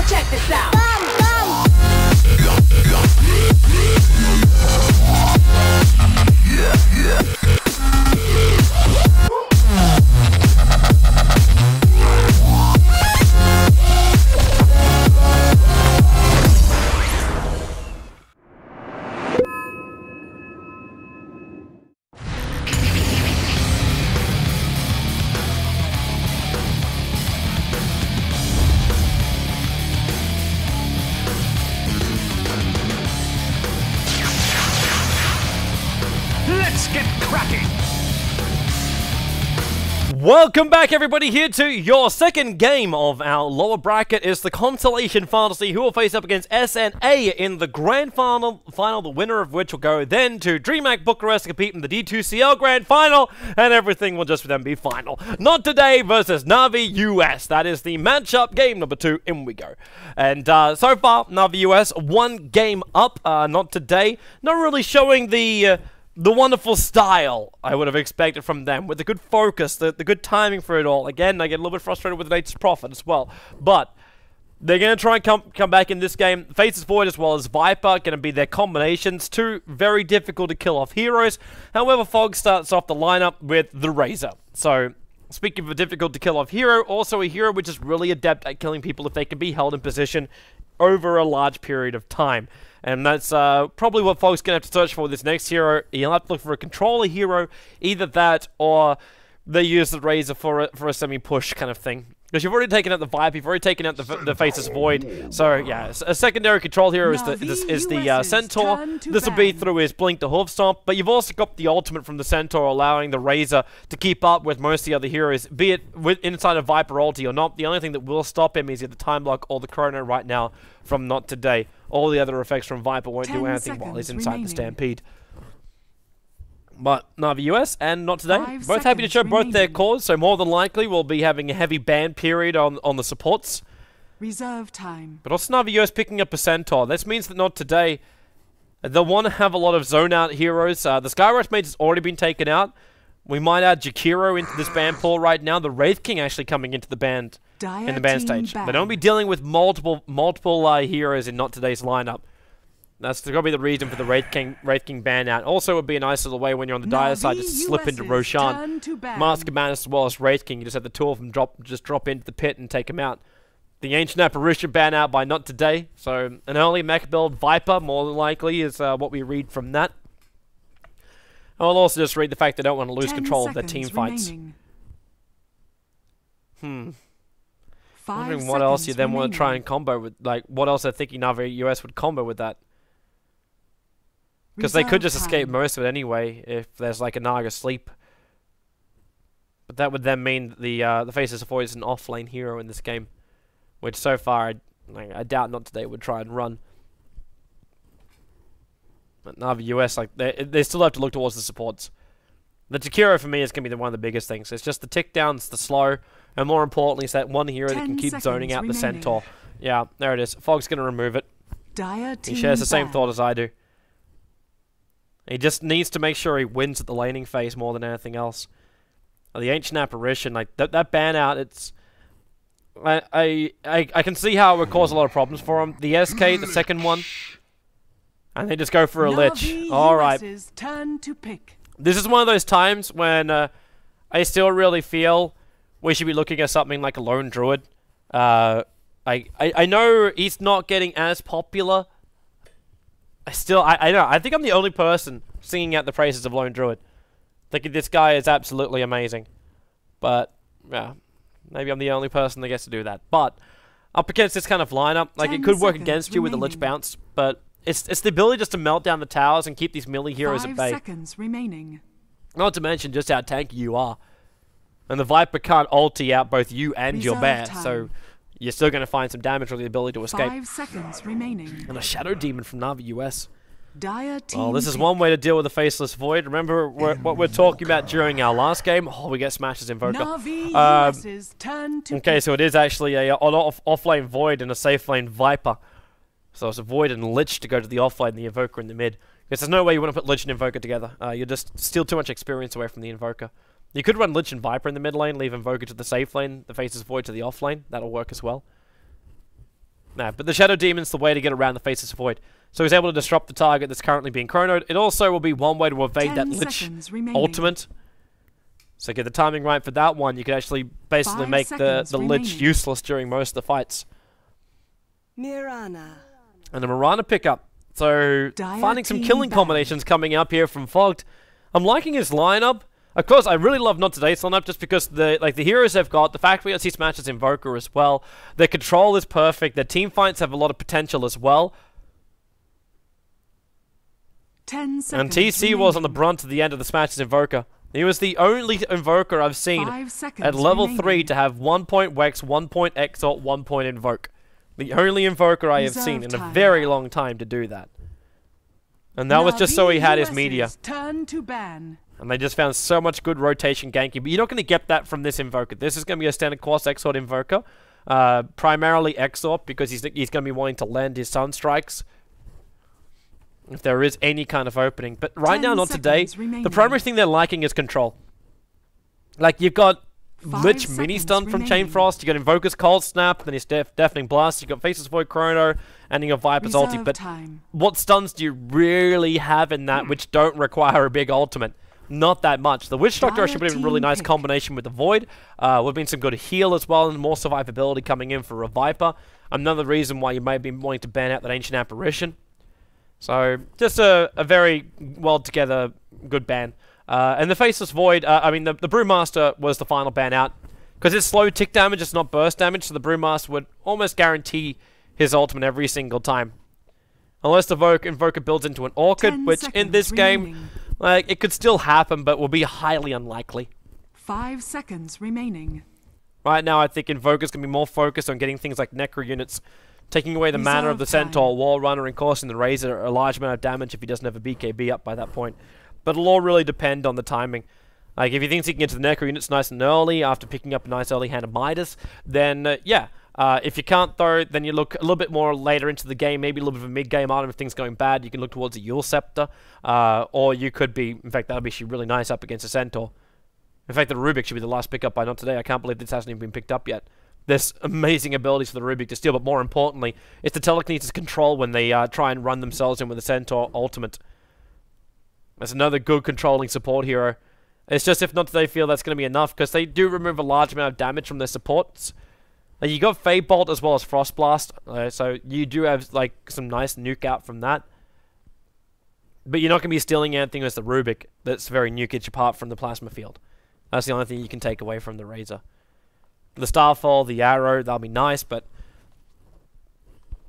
Check this out. Let's get cracking! Welcome back, everybody, here to your second game of our lower bracket. Is the Constellation Fantasy, who will face up against SNA in the grand final, the winner of which will go then to DreamHack Bucharest to compete in the D2CL grand final, and everything will just then be final. Not Today versus Navi US. That is the matchup, game number 2. In we go. And so far, Navi US 1 game up. Not Today. Not really showing the wonderful style I would have expected from them, with the good focus, the good timing for it all. Again, I get a little bit frustrated with the Nature's Prophet as well, but they're going to try and come back in this game. Faces Void as well as Viper going to be their combinations, 2 very difficult to kill off heroes. However, Fog starts off the lineup with the Razor. So, speaking of a difficult to kill off hero, also a hero which is really adept at killing people if they can be held in position over a large period of time. And that's probably what Fog's going to have to search for with this next hero. He'll have to look for a controller hero, either that or they use the Razor for a semi-push kind of thing. Because you've already taken out the Viper, you've already taken out the Faceless Void. So yeah, a secondary control hero is the Centaur. This will be through his Blink to Hoof Stomp, but you've also got the ultimate from the Centaur, allowing the Razor to keep up with most of the other heroes, be it inside of Viper ulti or not. The only thing that will stop him is either Time Block or the Chrono right now from Not Today. All the other effects from Viper won't do anything while he's inside the Stampede. But Navi US and Not Today, both happy to show both their cores, so more than likely we'll be having a heavy ban period on the supports. Reserve time. But also Navi US picking up a Centaur. This means that Not Today, they'll want to have a lot of zone out heroes. The Skyrush Mage has already been taken out. We might add Jakiro into this ban pool right now. The Wraith King actually coming into the band in the ban stage. They don't be dealing with multiple heroes in Not Today's lineup. That's going to be the reason for the Wraith King ban out. Also, it would be a nice little way when you're on the dire side to slip into Roshan. Master Man as well as Wraith King. You just have the 2 of them drop into the pit and take him out. The Ancient Apparition ban out by Not Today. So, an early mech build Viper, more than likely, is what we read from that. I'll also just read the fact they don't want to lose control of their team fights. Wondering what else you then want to try and combo with. Like, what else they're thinking Navi US would combo with that. Because they could just escape most of it anyway, if there's like a Naga sleep. But that would then mean the Faces of Void is an off-lane hero in this game. Which so far, I doubt Not Today would try and run. But Navi US, like, they still have to look towards the supports. The Jakiro for me is going to be one of the biggest things. It's just the tick downs, the slow, and more importantly, it's that one hero that can keep zoning out the Centaur. Yeah, there it is. Fog's going to remove it. He shares the same thought as I do. He just needs to make sure he wins at the laning phase more than anything else. The Ancient Apparition, like, that ban out, it's... I can see how it would cause a lot of problems for him. The SK, the second one, and they just go for a Lich. Alright. This is one of those times when I still really feel we should be looking at something like a Lone Druid. I know he's not getting as popular. I know. I think I'm the only person singing out the praises of Lone Druid. Thinking this guy is absolutely amazing. But, yeah. Maybe I'm the only person that gets to do that. But, up against this kind of lineup, like, it could work against you with the Lich bounce. But, it's the ability just to melt down the towers and keep these melee heroes at bay. 5 seconds remaining. Not to mention just how tanky you are. And the Viper can't ulti out both you and your bear. So, you're still going to find some damage with the ability to escape. 5 seconds remaining. And a Shadow Demon from Navi US. Well, this is one way to deal with the Faceless Void. Remember what we're talking about during our last game? Oh, we get smashed as Invoker. Okay, so it is actually an off-lane Void and a safe-lane Viper. So it's a Void and Lich to go to the off-lane, the Invoker in the mid. Because there's no way you want to put Lich and Invoker together. You'll just steal too much experience away from the Invoker. You could run Lich and Viper in the mid lane, leave Invoker to the safe lane, the Faceless Void to the off lane. That'll work as well. Nah, but the Shadow Demon's the way to get around the Faceless Void. So he's able to disrupt the target that's currently being chronoed. It also will be one way to evade that Lich ultimate. So get the timing right for that one. You can actually basically make the Lich useless during most of the fights. Mirana. And a Mirana pickup. So finding some killing combinations coming up here from Fogged. I'm liking his lineup. Of course, I really love Not Today's lineup just because the heroes they've got, the fact we see Smash's Invoker as well, their control is perfect, their team fights have a lot of potential as well. 10 seconds And TC remaining. was on the brunt of the end of the Smash's Invoker. He was the only Invoker I've seen at level 3 to have 1 point Wex, 1 point Exalt, 1 point Invoke. The only Invoker I have seen in a very long time to do that. And that was just so he had his media. Turn to ban. And they just found so much good rotation ganking. But you're not going to get that from this Invoker. This is going to be a standard course Exort Invoker. Primarily Exort because he's going to be wanting to land his Sunstrikes if there is any kind of opening. But right now, not today, the primary thing they're liking is control. Like, you've got Lich mini-stun from Chain Frost, you got Invoker's Cold Snap, then his Deafening Blast, you got Faceless Void Chrono, and you got Viper's ulti. But what stuns do you really have in that which don't require a big ultimate? Not that much. The Witch Doctor actually would have been a really nice combination with the Void. Would have been some good heal as well, and more survivability coming in for a Viper. Another reason why you may be wanting to ban out that Ancient Apparition. So, just a very well-together, good ban. And the Faceless Void, I mean, the Brewmaster was the final ban out. Because it's slow tick damage, it's not burst damage, so the Brewmaster would almost guarantee his ultimate every single time. Unless the Invoker builds into an Orchid, which in this game, like, it could still happen, but will be highly unlikely. 5 seconds remaining. Right now, I think Invoker's going to be more focused on getting things like Necro units, taking away the mana of the Centaur, Wall Runner, and causing the Razor a large amount of damage if he doesn't have a BKB up by that point. But it'll all really depend on the timing. Like, if he thinks he can get to the Necro units nice and early after picking up a nice early hand of Midas, then, yeah. If you can't, though, then you look a little bit more later into the game, maybe a little bit of a mid-game item if things going bad. You can look towards a Yule Scepter, or you could be, in fact, that would be actually really nice up against a Centaur. In fact, the Rubik should be the last pickup by Not Today. I can't believe this hasn't even been picked up yet. There's amazing abilities for the Rubik to steal, but more importantly, it's the telekinesis control when they try and run themselves in with the Centaur ultimate. That's another good controlling support hero. It's just if Not Today feel that's going to be enough, because they do remove a large amount of damage from their supports. You got Fade Bolt as well as Frost Blast, so you do have like some nice nuke out from that. But you're not going to be stealing anything as the Rubik that's very nuke-ish apart from the Plasma Field. That's the only thing you can take away from the Razor. The Starfall, the Arrow, that'll be nice, but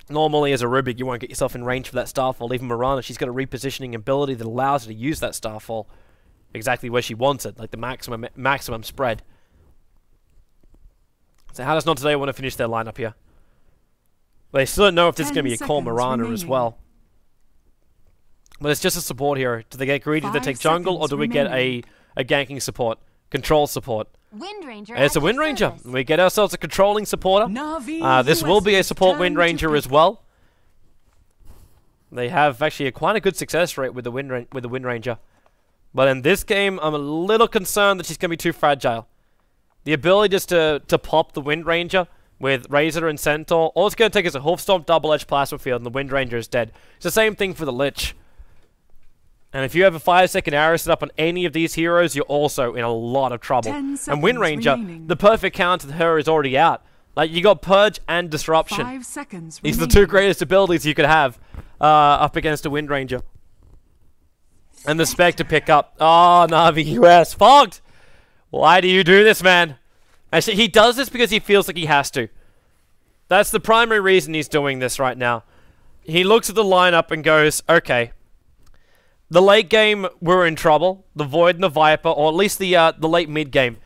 normally as a Rubik you won't get yourself in range for that Starfall. Even Mirana, she's got a repositioning ability that allows her to use that Starfall exactly where she wants it, like the maximum spread. So how does Not Today want to finish their lineup here? They still don't know if this is going to be a core Mirana as well. But it's just a support hero. Do they get greedy to take jungle, or do we get a ganking support? Control support. Wind Ranger. It's a Wind Ranger. We get ourselves a controlling supporter. This will be a support Wind Ranger as well. They have actually quite a good success rate with the Wind Ranger. But in this game, I'm a little concerned that she's going to be too fragile. The ability just to pop the Wind Ranger with Razor and Centaur, all it's going to take is a Hoofstomp, double-edged Plasma Field, and the Wind Ranger is dead. It's the same thing for the Lich. And if you have a 5-second arrow set up on any of these heroes, you're also in a lot of trouble. And Wind Ranger, the perfect counter to her is already out. Like, you got Purge and Disruption. 5 seconds These are the two greatest abilities you could have up against a Wind Ranger. And the spec to pick up. Oh, Na'Vi US. Fogged! Why do you do this, man? Actually, he does this because he feels like he has to. That's the primary reason he's doing this right now. He looks at the lineup and goes, okay, the late game, we're in trouble. The Void and the Viper, or at least the late mid game.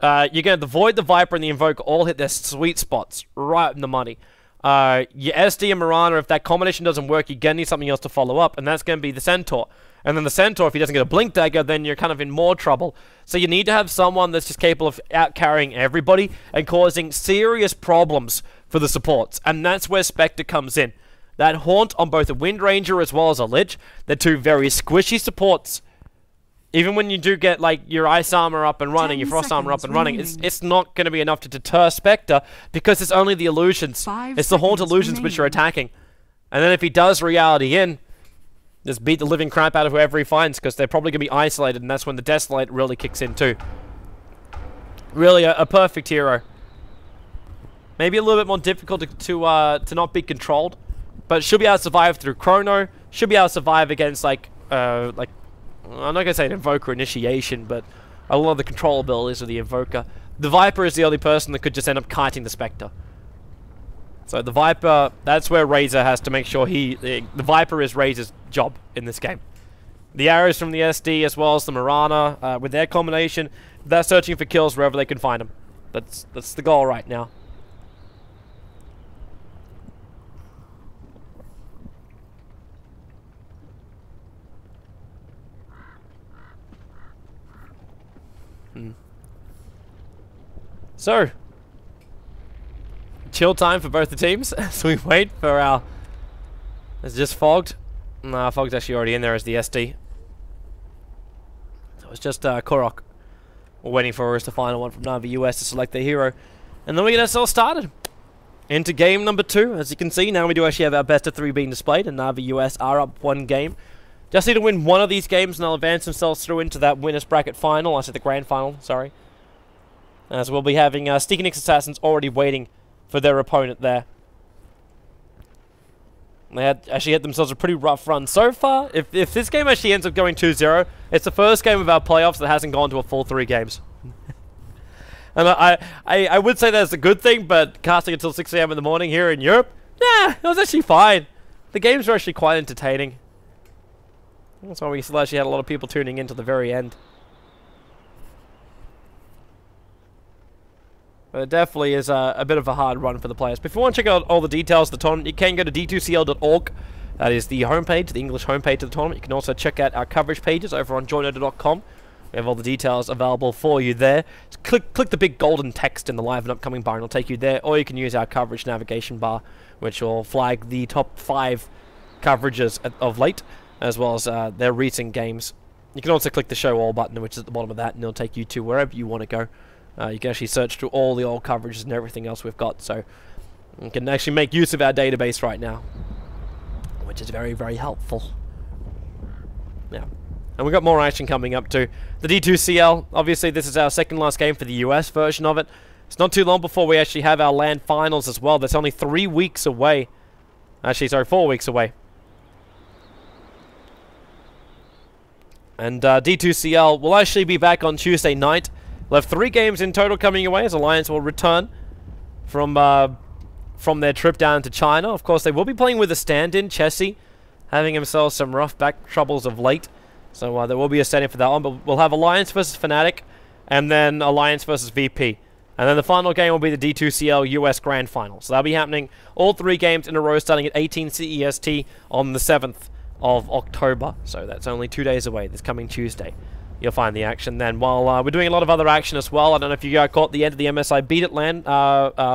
You're going to the Void, the Viper, and the Invoker all hit their sweet spots. Right in the money. Your SD and Mirana, if that combination doesn't work, you're going to need something else to follow up, and that's going to be the Centaur. And then the Centaur, if he doesn't get a Blink Dagger, then you're kind of in more trouble. So you need to have someone that's just capable of out-carrying everybody and causing serious problems for the supports. And that's where Spectre comes in. That Haunt on both a Wind Ranger as well as a Lich, they're two very squishy supports. even when you do get like your ice armor up and running, your frost armor up and running, it's not going to be enough to deter Spectre because it's only the illusions. It's the haunt illusions which are attacking. And then if he does reality in, just beat the living crap out of whoever he finds because they're probably going to be isolated, and that's when the Desolate really kicks in too. Really a perfect hero. Maybe a little bit more difficult to not be controlled, but should be able to survive through Chrono. Should be able to survive against like I'm not gonna say an Invoker initiation, but a lot of the control abilities of the Invoker. The Viper is the only person that could just end up kiting the Spectre. So the Viper, that's where Razor has to make sure the Viper is Razor's job in this game. The arrows from the SD as well as the Mirana, with their combination, they're searching for kills wherever they can find them. That's the goal right now. So, chill time for both the teams as we wait for our... It's just Fogged. Nah, Fogged's actually already in there as the SD. So it's just Korok. We're waiting for us the final one from Na'Vi US to select the hero. And then we get ourselves started into game number 2. As you can see, now we do actually have our best of 3 being displayed, and Na'Vi US are up 1 game. Just need to win one of these games and they'll advance themselves through into that winners bracket final. I said the grand final, sorry. As we'll be having Steakinix Assassins already waiting for their opponent there. They actually had themselves a pretty rough run so far. If this game actually ends up going 2-0, it's the first game of our playoffs that hasn't gone to a full 3 games. And I would say that's a good thing, but casting until 6 AM in the morning here in Europe, nah, it was actually fine. The games were actually quite entertaining. That's why we still actually had a lot of people tuning in to the very end. But it definitely is a bit of a hard run for the players. But if you want to check out all the details of the tournament, you can go to d2cl.org. That is the homepage, the English homepage of the tournament. You can also check out our coverage pages over on joinota.com. We have all the details available for you there. Just click the big golden text in the live and upcoming bar and it'll take you there. Or you can use our coverage navigation bar, which will flag the top 5 coverages of late, as well as their recent games. You can also click the show all button, which is at the bottom of that, and it'll take you to wherever you want to go. You can actually search through all the old coverages and everything else we've got, so you can actually make use of our database right now, which is very, very helpful. Yeah, and we've got more action coming up too. The D2CL, obviously this is our second last game for the US version of it. It's not too long before we actually have our LAN finals as well. That's only 3 weeks away. Actually, sorry, 4 weeks away. And D2CL will actually be back on Tuesday night. We'll have 3 games in total coming away as Alliance will return from their trip down to China. Of course, they will be playing with a stand-in, Chessie, having himself some rough back troubles of late. So there will be a stand-in for that one. But we'll have Alliance versus Fnatic, and then Alliance versus VP. And then the final game will be the D2CL US Grand Final. So that'll be happening all 3 games in a row starting at 18 CEST on the 7th of October. So that's only 2 days away, this coming Tuesday. You'll find the action then. While we're doing a lot of other action as well. I don't know if you caught the end of the MSI Beat It LAN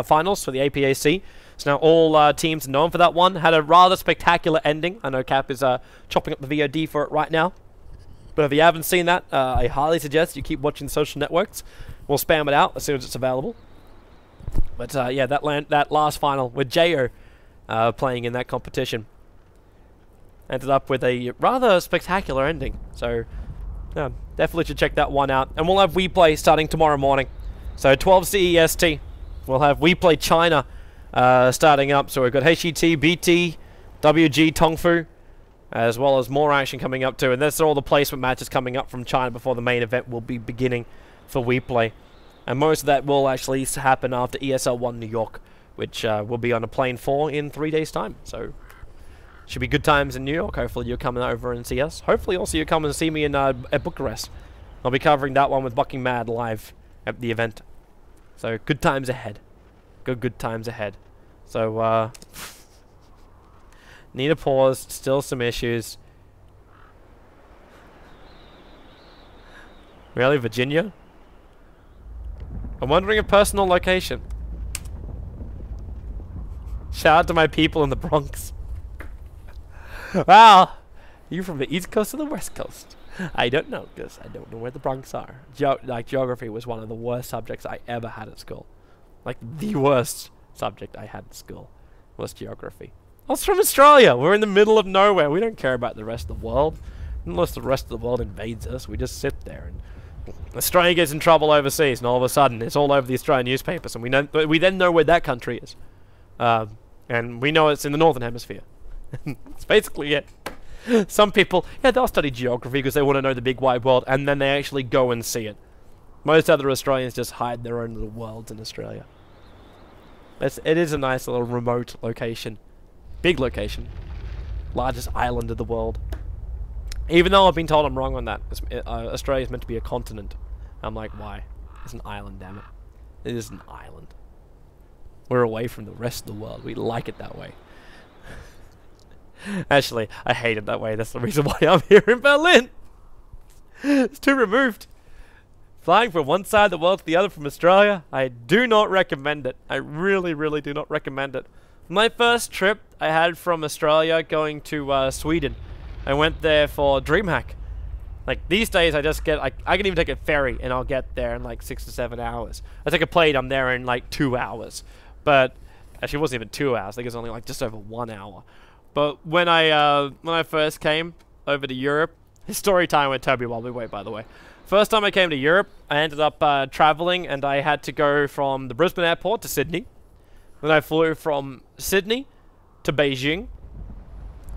finals for the APAC. So now all teams are known for that one. Had a rather spectacular ending. I know Cap is chopping up the VOD for it right now. But if you haven't seen that, I highly suggest you keep watching the social networks. We'll spam it out as soon as it's available. But yeah, that last final with Jo playing in that competition ended up with a rather spectacular ending. So yeah, definitely should check that one out. And we'll have WePlay starting tomorrow morning. So 12 CEST. We'll have WePlay China starting up. So we've got HET, BT, WG, Tongfu, as well as more action coming up too. And that's all the placement matches coming up from China before the main event will be beginning for WePlay. And most of that will actually happen after ESL 1 New York, which will be on a plane 4 in 3 days' time. So should be good times in New York. Hopefully you're coming over and see us. Hopefully also you come and see me in at Bucharest. I'll be covering that one with Bucking Mad live at the event. So good times ahead. Good times ahead. So need a pause. Still some issues. Really, Virginia? I'm wondering a personal location. Shout out to my people in the Bronx. Wow, you from the East Coast or the West Coast? I don't know, because I don't know where the Bronx are. Geography was one of the worst subjects I ever had at school. Like, the worst subject I had at school was geography. I was from Australia. We're in the middle of nowhere. We don't care about the rest of the world. Unless the rest of the world invades us, we just sit there. And Australia gets in trouble overseas, and all of a sudden, it's all over the Australian newspapers, and we then know where that country is. And we know it's in the Northern Hemisphere. That's basically it. Some people, yeah, they'll study geography because they want to know the big wide world, and then they actually go and see it. Most other Australians just hide their own little worlds in Australia. It is a nice little remote location. Big location. Largest island of the world. Even though I've been told I'm wrong on that. Australia is meant to be a continent. I'm like, why? It's an island, damn it. It is an island. We're away from the rest of the world. We like it that way. Actually, I hate it that way. That's the reason why I'm here in Berlin. It's too removed. Flying from one side of the world to the other from Australia, I do not recommend it. I really, really do not recommend it. My first trip I had from Australia going to Sweden. I went there for DreamHack. Like, these days I just get, I can even take a ferry and I'll get there in like 6 to 7 hours. I take a plane, I'm there in like 2 hours. But, actually it wasn't even 2 hours, I think it was only like just over 1 hour. But when I first came over to Europe, story time with Toby while we wait, by the way. First time I came to Europe, I ended up traveling, and I had to go from the Brisbane airport to Sydney. Then I flew from Sydney to Beijing.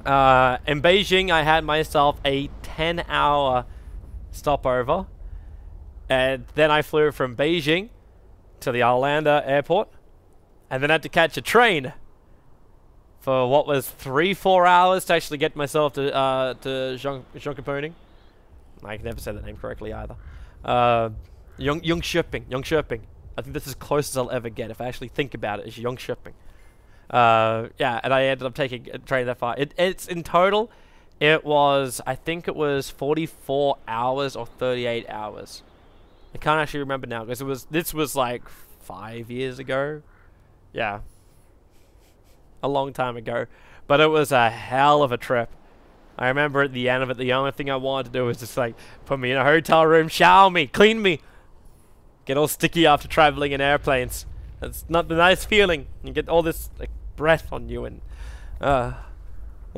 In Beijing, I had myself a 10-hour stopover. And then I flew from Beijing to the Arlanda airport. And then I had to catch a train for what was 3-4 hours to actually get myself to Jönköping. I can never say that name correctly either. Jönköping. I think this is as close as I'll ever get if I actually think about it. It's Jönköping. Yeah, and I ended up taking a train that far. It's in total, it was, I think it was 44 hours or 38 hours. I can't actually remember now because this was like 5 years ago. Yeah. A long time ago. But it was a hell of a trip. I remember at the end of it, the only thing I wanted to do was just like put me in a hotel room, shower me, clean me. Get all sticky after traveling in airplanes. It's not the nice feeling. You get all this like breath on you and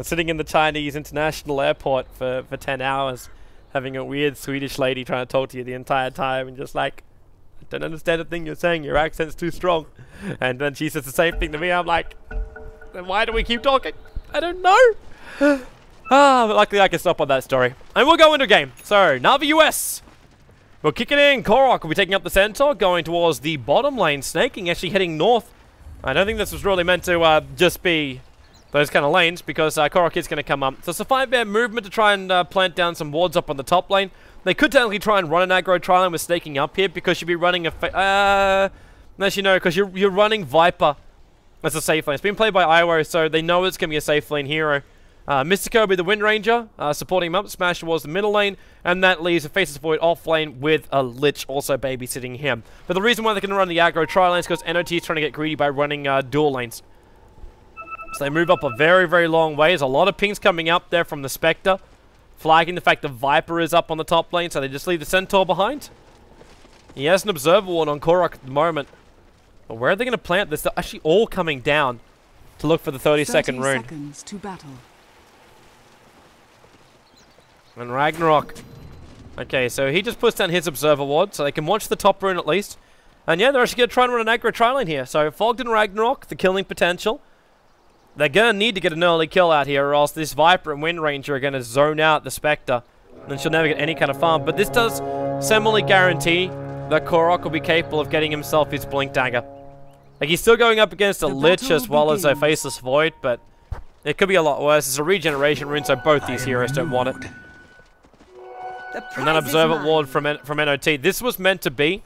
sitting in the Chinese international airport for 10 hours having a weird Swedish lady trying to talk to you the entire time and just like, I don't understand a thing you're saying, your accent's too strong. And then she says the same thing to me, I'm like, then why do we keep talking? I don't know. But luckily I can stop on that story. And we'll go into game. So, Navi US. We'll kick it in. Korok will be taking up the center, going towards the bottom lane. Snaking actually heading north. I don't think this was really meant to just be those kind of lanes, because Korok is going to come up. So it's a 5-man movement to try and plant down some wards up on the top lane. They could technically try and run an aggro trial with snaking up here, because you'd be running a... unless you know, because you're running Viper as a safe lane. It's been played by Iwo, so they know it's going to be a safe lane hero. Mystico will be the Wind Ranger, supporting him up, smash towards the middle lane, and that leaves a Faceless Void off lane with a Lich also babysitting him. But the reason why they can run the aggro tri lanes is because NoT is trying to get greedy by running dual lanes. So they move up a very, very long way. There's a lot of pings coming up there from the Spectre, flagging the fact that Viper is up on the top lane, so they just leave the Centaur behind. He has an Observer Ward on Korok at the moment. But where are they going to plant this? They're actually all coming down to look for the 30-second rune. 30 seconds to battle. And Ragnarok. Okay, so he just puts down his Observer Ward, so they can watch the top rune at least. And yeah, they're actually going to try and run an aggro tri-lane here. So Fogged and Ragnarok, the killing potential. They're going to need to get an early kill out here, or else this Viper and Wind Ranger are going to zone out the Spectre. And she'll never get any kind of farm. But this does semi guarantee that Korok will be capable of getting himself his Blink Dagger. Like, he's still going up against a Lich as well as a Faceless Void, but it could be a lot worse. It's a regeneration rune, so both these heroes don't want it. And then Observer Ward from NoT. This was meant to be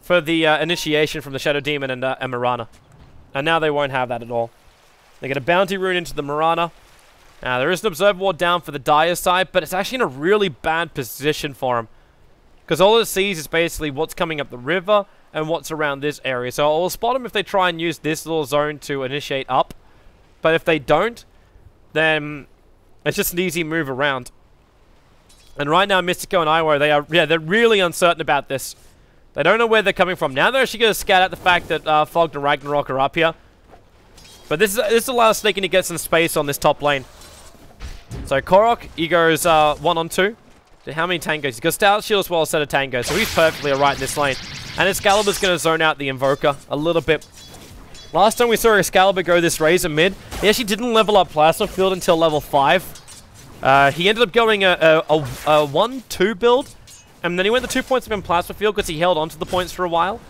for the initiation from the Shadow Demon and Mirana. And now they won't have that at all. They get a Bounty Rune into the Mirana. There is an Observer Ward down for the Dire side, but it's actually in a really bad position for him. Because all it sees is basically what's coming up the river and what's around this area. So I'll spot them if they try and use this little zone to initiate up. But if they don't, then it's just an easy move around. And right now, Mystico and Iwo, they're really uncertain about this. They don't know where they're coming from. Now they're actually going to scout out the fact that Fogged and Ragnarok are up here. But this allows Sneaking to get some space on this top lane. So Korok, he goes 1-on-2. How many tangos? He's got Stout Shield as well as a set of tangos, so he's perfectly alright in this lane. And Excalibur's going to zone out the Invoker a little bit. Last time we saw Excalibur go this Razor mid, he actually didn't level up Plasma Field until level 5. He ended up going a 1-2 build, and then he went the 2 points up in Plasma Field because he held onto the points for a while.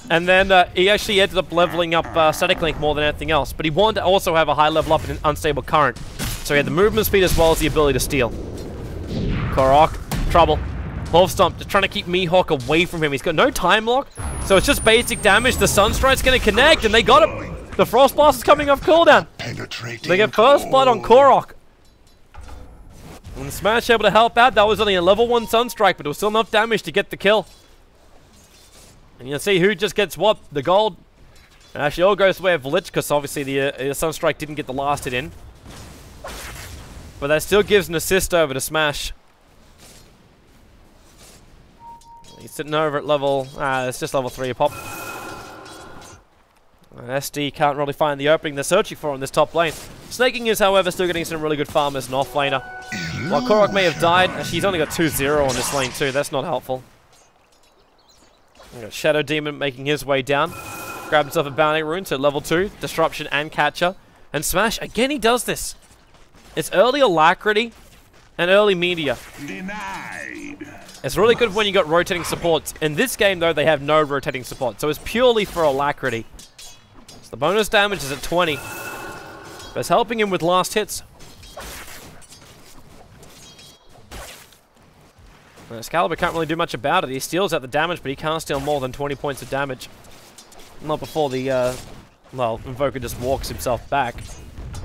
And then he actually ended up leveling up Static Link more than anything else, but he wanted to also have a high level up in Unstable Current. So he had the movement speed as well as the ability to steal. Korok, trouble. Wolf Stomp, just trying to keep Mihawk away from him. He's got no time lock, so it's just basic damage. The Sunstrike's going to connect, and they got him. The Frost Blast is coming off cooldown. They get first blood on Korok. And the Smash able to help out. That was only a level 1 Sunstrike, but it was still enough damage to get the kill. And you'll see who just gets what. The gold. And actually all goes the way of Lich, because obviously the Sunstrike didn't get the last hit in. But that still gives an assist over to Smash. He's sitting over at level... it's just level 3 pop. And SD can't really find the opening they're searching for in this top lane. Snaking is, however, still getting some really good farm as an off-laner. While Korok may have died, actually he's only got 2-0 on this lane too. That's not helpful. We got Shadow Demon making his way down. Grab himself a Bounty Rune, so level 2. Disruption and Catcher. And Smash, again he does this. It's early Alacrity and early Meteor. Denied. It's really good when you got rotating supports. In this game, though, they have no rotating support, so it's purely for Alacrity. So the bonus damage is at 20. But it's helping him with last hits. And Excalibur can't really do much about it. He steals out the damage, but he can't steal more than 20 points of damage. Not before the, well, Invoker just walks himself back.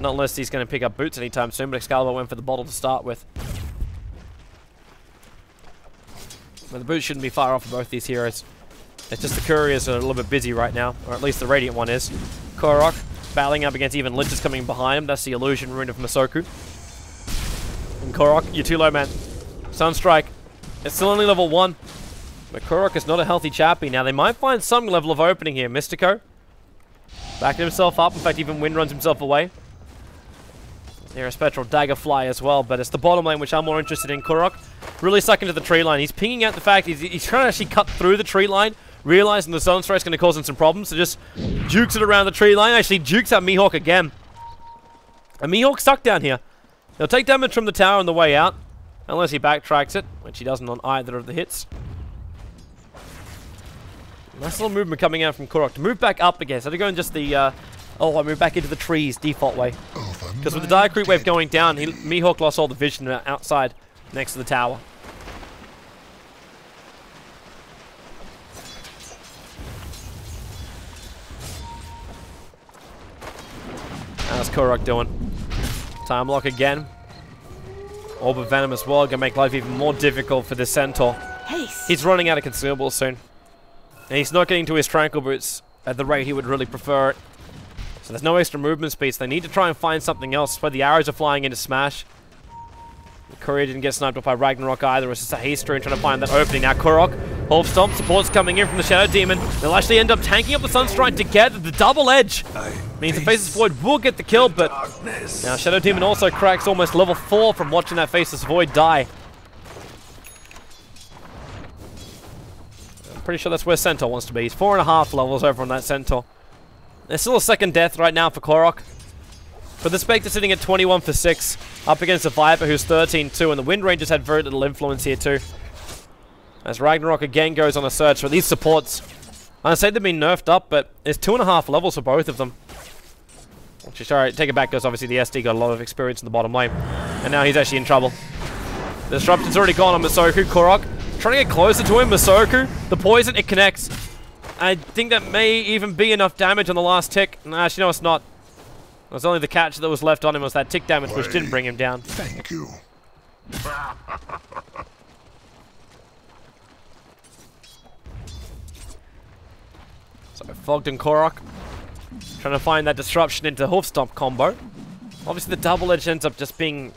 Not unless he's going to pick up boots anytime soon, but Excalibur went for the bottle to start with. But the boots shouldn't be far off of both these heroes. It's just the couriers are a little bit busy right now, or at least the Radiant one is. Korok battling up against even Lich is coming behind him. That's the illusion rune of Masoku. And Korok, you're too low, man. Sunstrike. It's still only level 1. But Korok is not a healthy chappy. Now, they might find some level of opening here. Mystico backing himself up. In fact, even Wind runs himself away. There's a Spectral Daggerfly as well, but it's the bottom lane which I'm more interested in. Korok really stuck into the tree line. He's pinging out the fact he's trying to actually cut through the tree line, realizing the Sunstrike's going to cause him some problems, so just jukes it around the tree line. Actually jukes out Mihawk again. And Mihawk's stuck down here. He'll take damage from the tower on the way out, unless he backtracks it, which he doesn't on either of the hits. Nice little movement coming out from Korok to move back up again. So they're going just the... I moved back into the trees, default way. Because with the Dire Creep wave going down, Mihawk lost all the vision outside, next to the tower. How's Korok doing? Time lock again. Orb of Venom as well, gonna make life even more difficult for this Centaur. Haste. He's running out of consumables soon. And he's not getting to his Tranquil Boots at the rate he would really prefer it. So there's no extra movement speed, so they need to try and find something else. Where the arrows are flying into Smash. The Courier didn't get sniped up by Ragnarok either. It's just a haste rune trying to find that opening. Now Korok, Wolf Stomp, support's coming in from the Shadow Demon. They'll actually end up tanking up the Sunstrike together. The double edge means the Faceless Void will get the kill, but now Shadow Demon also cracks almost level 4 from watching that Faceless Void die. I'm pretty sure that's where Centaur wants to be. He's 4.5 levels over on that Centaur. There's still a second death right now for Korok. But the Spectre sitting at 21 for 6, up against the Viper who's 13-2, and the Wind Rangers had very little influence here too. As Ragnarok again goes on a search for these supports. I'd say they've been nerfed up, but it's 2.5 levels for both of them. Which is alright, take it back because obviously the SD got a lot of experience in the bottom lane. And now he's actually in trouble. The Disruption's already gone on Masoku. Korok trying to get closer to him. Masoku, the poison, it connects. I think that may even be enough damage on the last tick. No, actually, no, it's not. It was only the catch that was left on him was that tick damage, which didn't bring him down. Thank you. So, Fogged and Korok trying to find that disruption into Hoof Stomp combo. Obviously, the double edge ends up just being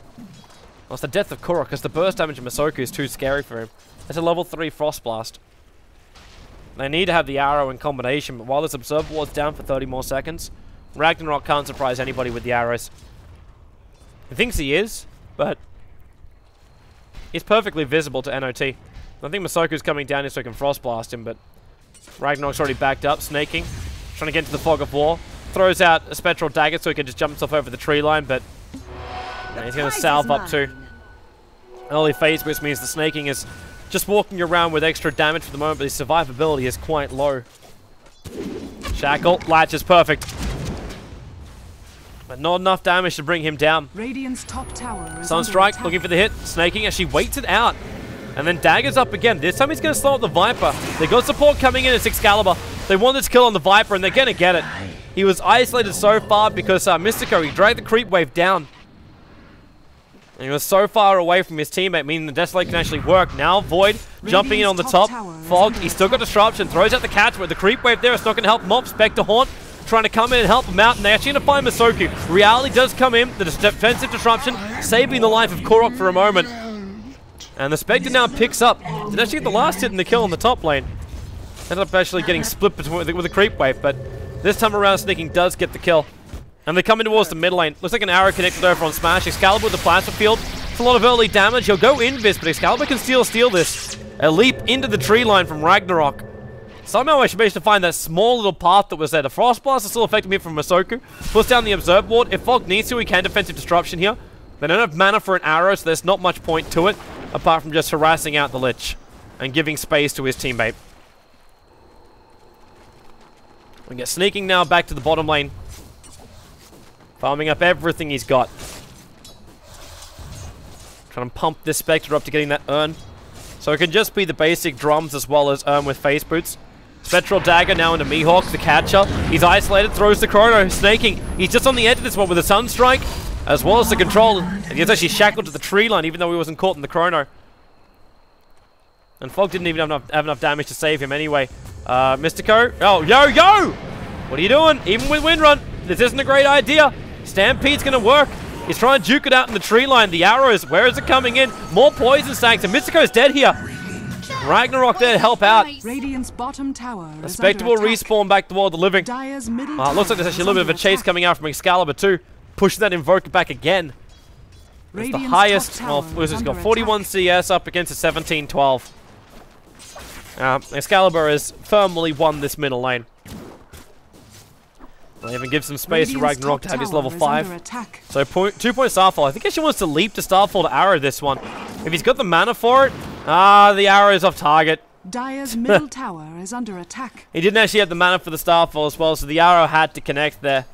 Well, it's the death of Korok, because the burst damage of Masoku is too scary for him. It's a level 3 Frost Blast. They need to have the arrow in combination, but while this Observer Ward's down for 30 more seconds, Ragnarok can't surprise anybody with the arrows. He thinks he is, but he's perfectly visible to NoT. I think Masoku's coming down here so he can Frost Blast him, but Ragnarok's already backed up, snaking, trying to get into the Fog of War. Throws out a Spectral Dagger so he can just jump himself over the tree line, but he's going to salve up too. Early phase boost means the snaking is just walking around with extra damage for the moment, but his survivability is quite low. Shackle, latch is perfect. But not enough damage to bring him down. Radiant's top tower is Sunstrike looking for the hit, snaking as she waits it out. And then Dagger's up again. This time he's going to slow up the Viper. They got support coming in, it's Excalibur. They want this kill on the Viper and they're going to get it. He was isolated so far because Mystico, he dragged the creep wave down. And he was so far away from his teammate, meaning the Desolate can actually work. Now Void jumping in on the top. Fog, he's still got Disruption, throws out the catch, but the creep wave there is not going to help him up. Spectre Haunt trying to come in and help him out, and they're actually going to find Masoku. Reality does come in, the defensive disruption, saving the life of Korok for a moment. And the Spectre now picks up. Did actually get the last hit in the kill on the top lane. Ended up actually getting split between with a creep wave, but this time around Sneaking does get the kill. And they come in towards the mid lane. Looks like an arrow connected over on Smash. Excalibur with the Plasma Field. It's a lot of early damage. He'll go invis, but Excalibur can steal this. A leap into the tree line from Ragnarok. Somehow I should manage to find that small little path that was there. The Frost Blast is still affecting me from Masoku. Puts down the Observe Ward. If Fog needs to, he can defensive disruption here. They don't have mana for an arrow, so there's not much point to it, apart from just harassing out the Lich and giving space to his teammate. We get Sneaking now back to the bottom lane. Farming up everything he's got. Trying to pump this Spectre up to getting that Urn. So it can just be the basic drums as well as Urn with face boots. Spectral Dagger now into Mihawk, the catcher. He's isolated, throws the Chrono, Snaking. He's just on the edge of this one with a Sunstrike, as well as the control. And he's actually shackled to the tree line, even though he wasn't caught in the Chrono. And Fog didn't even have enough damage to save him anyway. Mystico. Oh, yo! What are you doing? Even with Windrun, this isn't a great idea. Stampede's gonna work. He's trying to juke it out in the tree line. The arrows, where is it coming in? More poison stacks, and Mystico's dead here. Ragnarok there to help out. Radiant's bottom tower A Spectre will respawn back to the World of the Living. Dire's middle Looks like there's actually a little bit of a chase coming out from Excalibur too. Pushing that Invoker back again. It's the highest, well, it's got 41 CS up against a 17-12. Excalibur has firmly won this middle lane. They even give some space to Ragnarok to have his level 5. So 2-point Starfall. I think he actually wants to leap to Starfall to arrow this one. If he's got the mana for it, the arrow is off target. Dire's middle tower is under attack. He didn't actually have the mana for the Starfall as well, so the arrow had to connect there.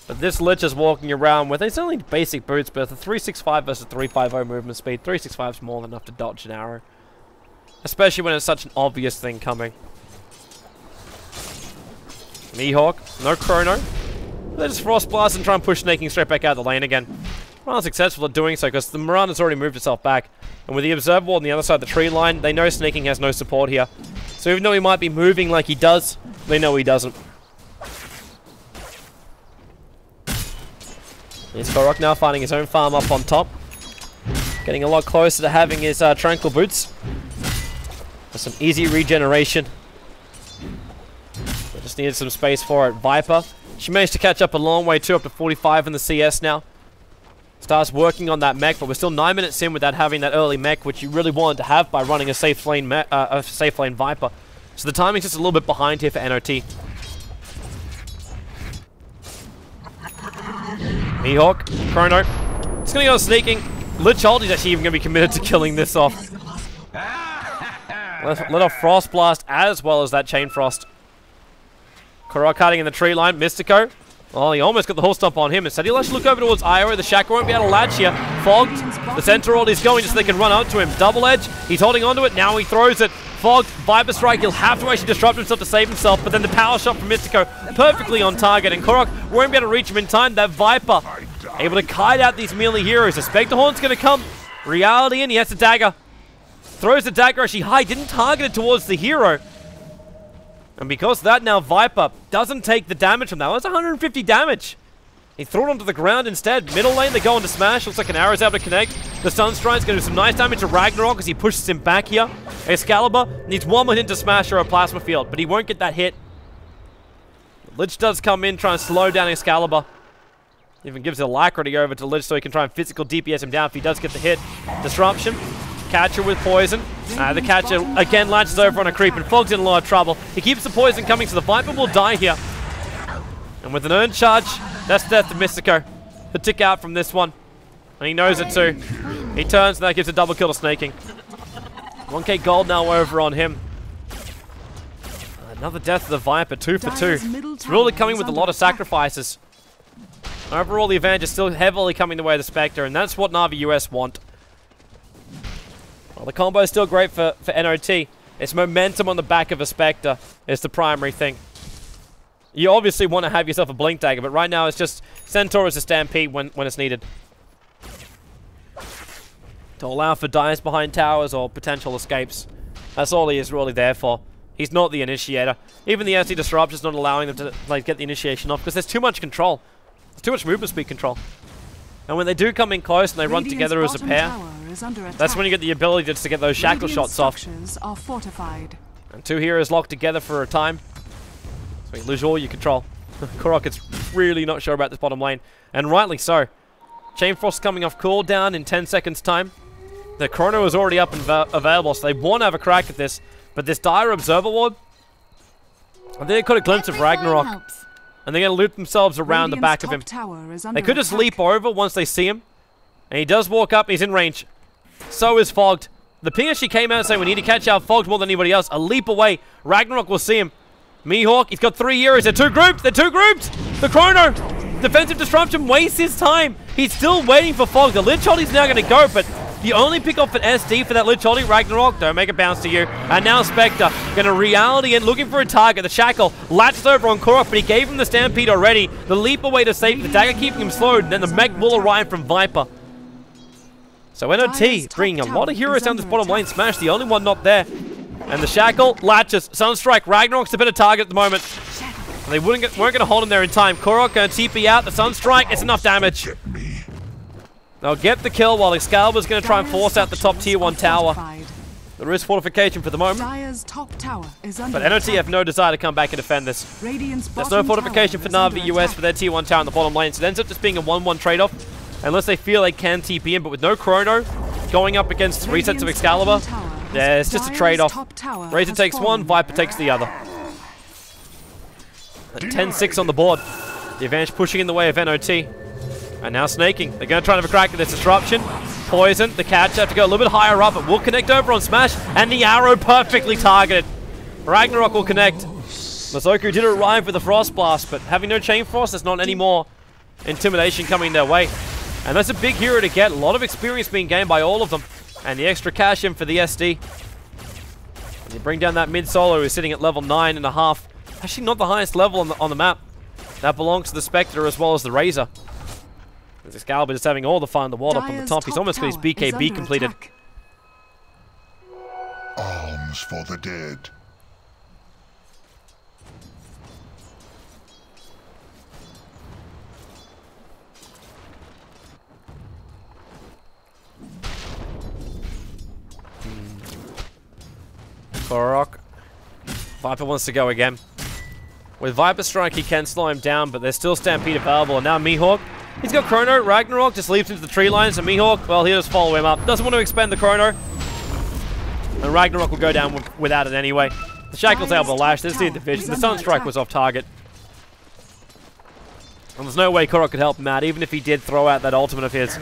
But this Lich is walking around with, it's only basic boots, but it's a 365 versus 350 movement speed. 365 is more than enough to dodge an arrow. Especially when it's such an obvious thing coming. Mihawk, no Chrono. They just Frost Blast and try and push Snaking straight back out of the lane again. Well, successful at doing so because the Mirana's already moved itself back. And with the Observer Wall on the other side of the tree line, they know Snaking has no support here. So even though he might be moving like he does, they know he doesn't. Here's Korok now finding his own farm up on top. Getting a lot closer to having his Tranquil Boots. For some easy regeneration. They just needed some space for it. Viper. She managed to catch up a long way too, up to 45 in the CS now. Starts working on that mech, but we're still 9 minutes in without having that early mech, which you really wanted to have by running a safe lane Viper. So the timing's just a little bit behind here for NoT. Mihawk, Chrono. It's gonna go Sneaking. Lich Ult is actually even gonna be committed to killing this off. Let off Frost Blast as well as that Chain Frost. Korok cutting in the tree line. Mystico. Well, he almost got the whole stomp on him. Instead, he'll actually look over towards Io. The Shackle won't be able to latch here. Fogged. The Centaur Ult is going just so they can run up to him. Double Edge. He's holding onto it. Now he throws it. Fogged. Viper Strike. He'll have to actually disrupt himself to save himself. But then the power shot from Mystico perfectly on target. And Korok won't be able to reach him in time. That Viper able to kite out these melee heroes. The Spectre Horn's going to come. Reality in. He has the dagger. Throws the dagger actually high. Didn't target it towards the hero. And because of that, now Viper doesn't take the damage from that. That's 150 damage. He threw it onto the ground instead. Middle lane, they go into Smash. Looks like an arrow's able to connect. The Sunstrike's going to do some nice damage to Ragnarok as he pushes him back here. Excalibur needs one more hit to smash or a plasma field, but he won't get that hit. Lich does come in, trying to slow down Excalibur. Even gives Alacrity over to Lich so he can try and physical DPS him down if he does get the hit. Disruption. Catcher with poison. The Catcher again latches over on a creep and Fog's in a lot of trouble. He keeps the poison coming, so the Viper will die here. And with an earned charge, that's death to Mystico. The tick out from this one. And he knows it too. He turns and that gives a double kill to Snaking. 1k gold now over on him. Another death to the Viper, 2 for 2. It's really coming with a lot of sacrifices. Overall, the advantage is still heavily coming the way of the Spectre, and that's what Na'Vi US want. Well, the combo is still great for NOT. It's momentum on the back of a Spectre is the primary thing. You obviously want to have yourself a Blink Dagger, but right now it's just Centaur as a Stampede when it's needed. To allow for dives behind towers or potential escapes. That's all he is really there for. He's not the initiator. Even the SD Disruptor's not allowing them to get the initiation off because there's too much control. There's too much movement speed control. And when they do come in close and they run together as a pair, that's when you get the ability just to get those shackle shots off. Are fortified. And two heroes locked together for a time. So you lose all your control. Korok is really not sure about this bottom lane. And rightly so. Chain Frost coming off cooldown in 10 seconds time. The Chrono is already up and available, so they want to have a crack at this. But this Dire Observer Ward, I think they caught a glimpse of Ragnarok. And they're going to loop themselves around the back of him. They could just leap over once they see him. And he does walk up, he's in range. So is Fogged. The ping actually came out saying we need to catch out Fogged more than anybody else. A leap away. Ragnarok will see him. Mihawk, he's got 3 heroes. They're two groups. They're two groups. The Chrono. Defensive Disruption wastes his time. He's still waiting for Fogg. The Lich Holding's now going to go, but the only pick off an SD for that Lich Holding, Ragnarok, don't make it bounce to you. And now Spectre going to reality and looking for a target. The Shackle latches over on Korok, but he gave him the Stampede already. The leap away to safety. The dagger keeping him slowed, and then the mech will arrive from Viper. So NOT bringing a lot of heroes down this bottom lane. Smash, the only one not there. And the Shackle latches. Sunstrike. Ragnarok's a better target at the moment. And they weren't going to hold him there in time. Korok going to TP out. The Sunstrike, it's enough damage. They'll get the kill while Excalibur's going to try and force out the top tier 1 tower. There is fortification for the moment. But NOT have no desire to come back and defend this. There's no fortification for Na'Vi US for their tier 1 tower in the bottom lane. So it ends up just being a 1-1 trade-off. Unless they feel they can TP in. But with no Chrono going up against 3 sets of Excalibur, yeah, it's just a trade-off. Razor takes one, Viper takes the other. 10-6 on the board. The advantage pushing in the way of NOT. And now Snaking. They're going to try to have a crack at this Disruption. Poison. The Catcher have to go a little bit higher up, but will connect over on Smash. And the arrow perfectly targeted. Ragnarok will connect. Mazoku did arrive with the Frost Blast, but having no Chain Frost, there's not any more intimidation coming their way. And that's a big hero to get. A lot of experience being gained by all of them. And the extra cash in for the SD. And you bring down that mid solo who's sitting at level 9.5. Actually not the highest level on the map. That belongs to the Spectre as well as the Razor. As Excalibur just having all the fun in the world up on the top. He's almost got his BKB completed. Alms for the dead. Korok. Viper wants to go again. With Viper Strike, he can slow him down, but there's still Stampede available. And now Mihawk. He's got Chrono. Ragnarok just leaps into the tree lines, and Mihawk, well, he'll just follow him up. Doesn't want to expend the Chrono. And Ragnarok will go down without it anyway. The Shackle's able to lash. There's the division. The Sunstrike was off target. And there's no way Korok could help him out, even if he did throw out that ultimate of his.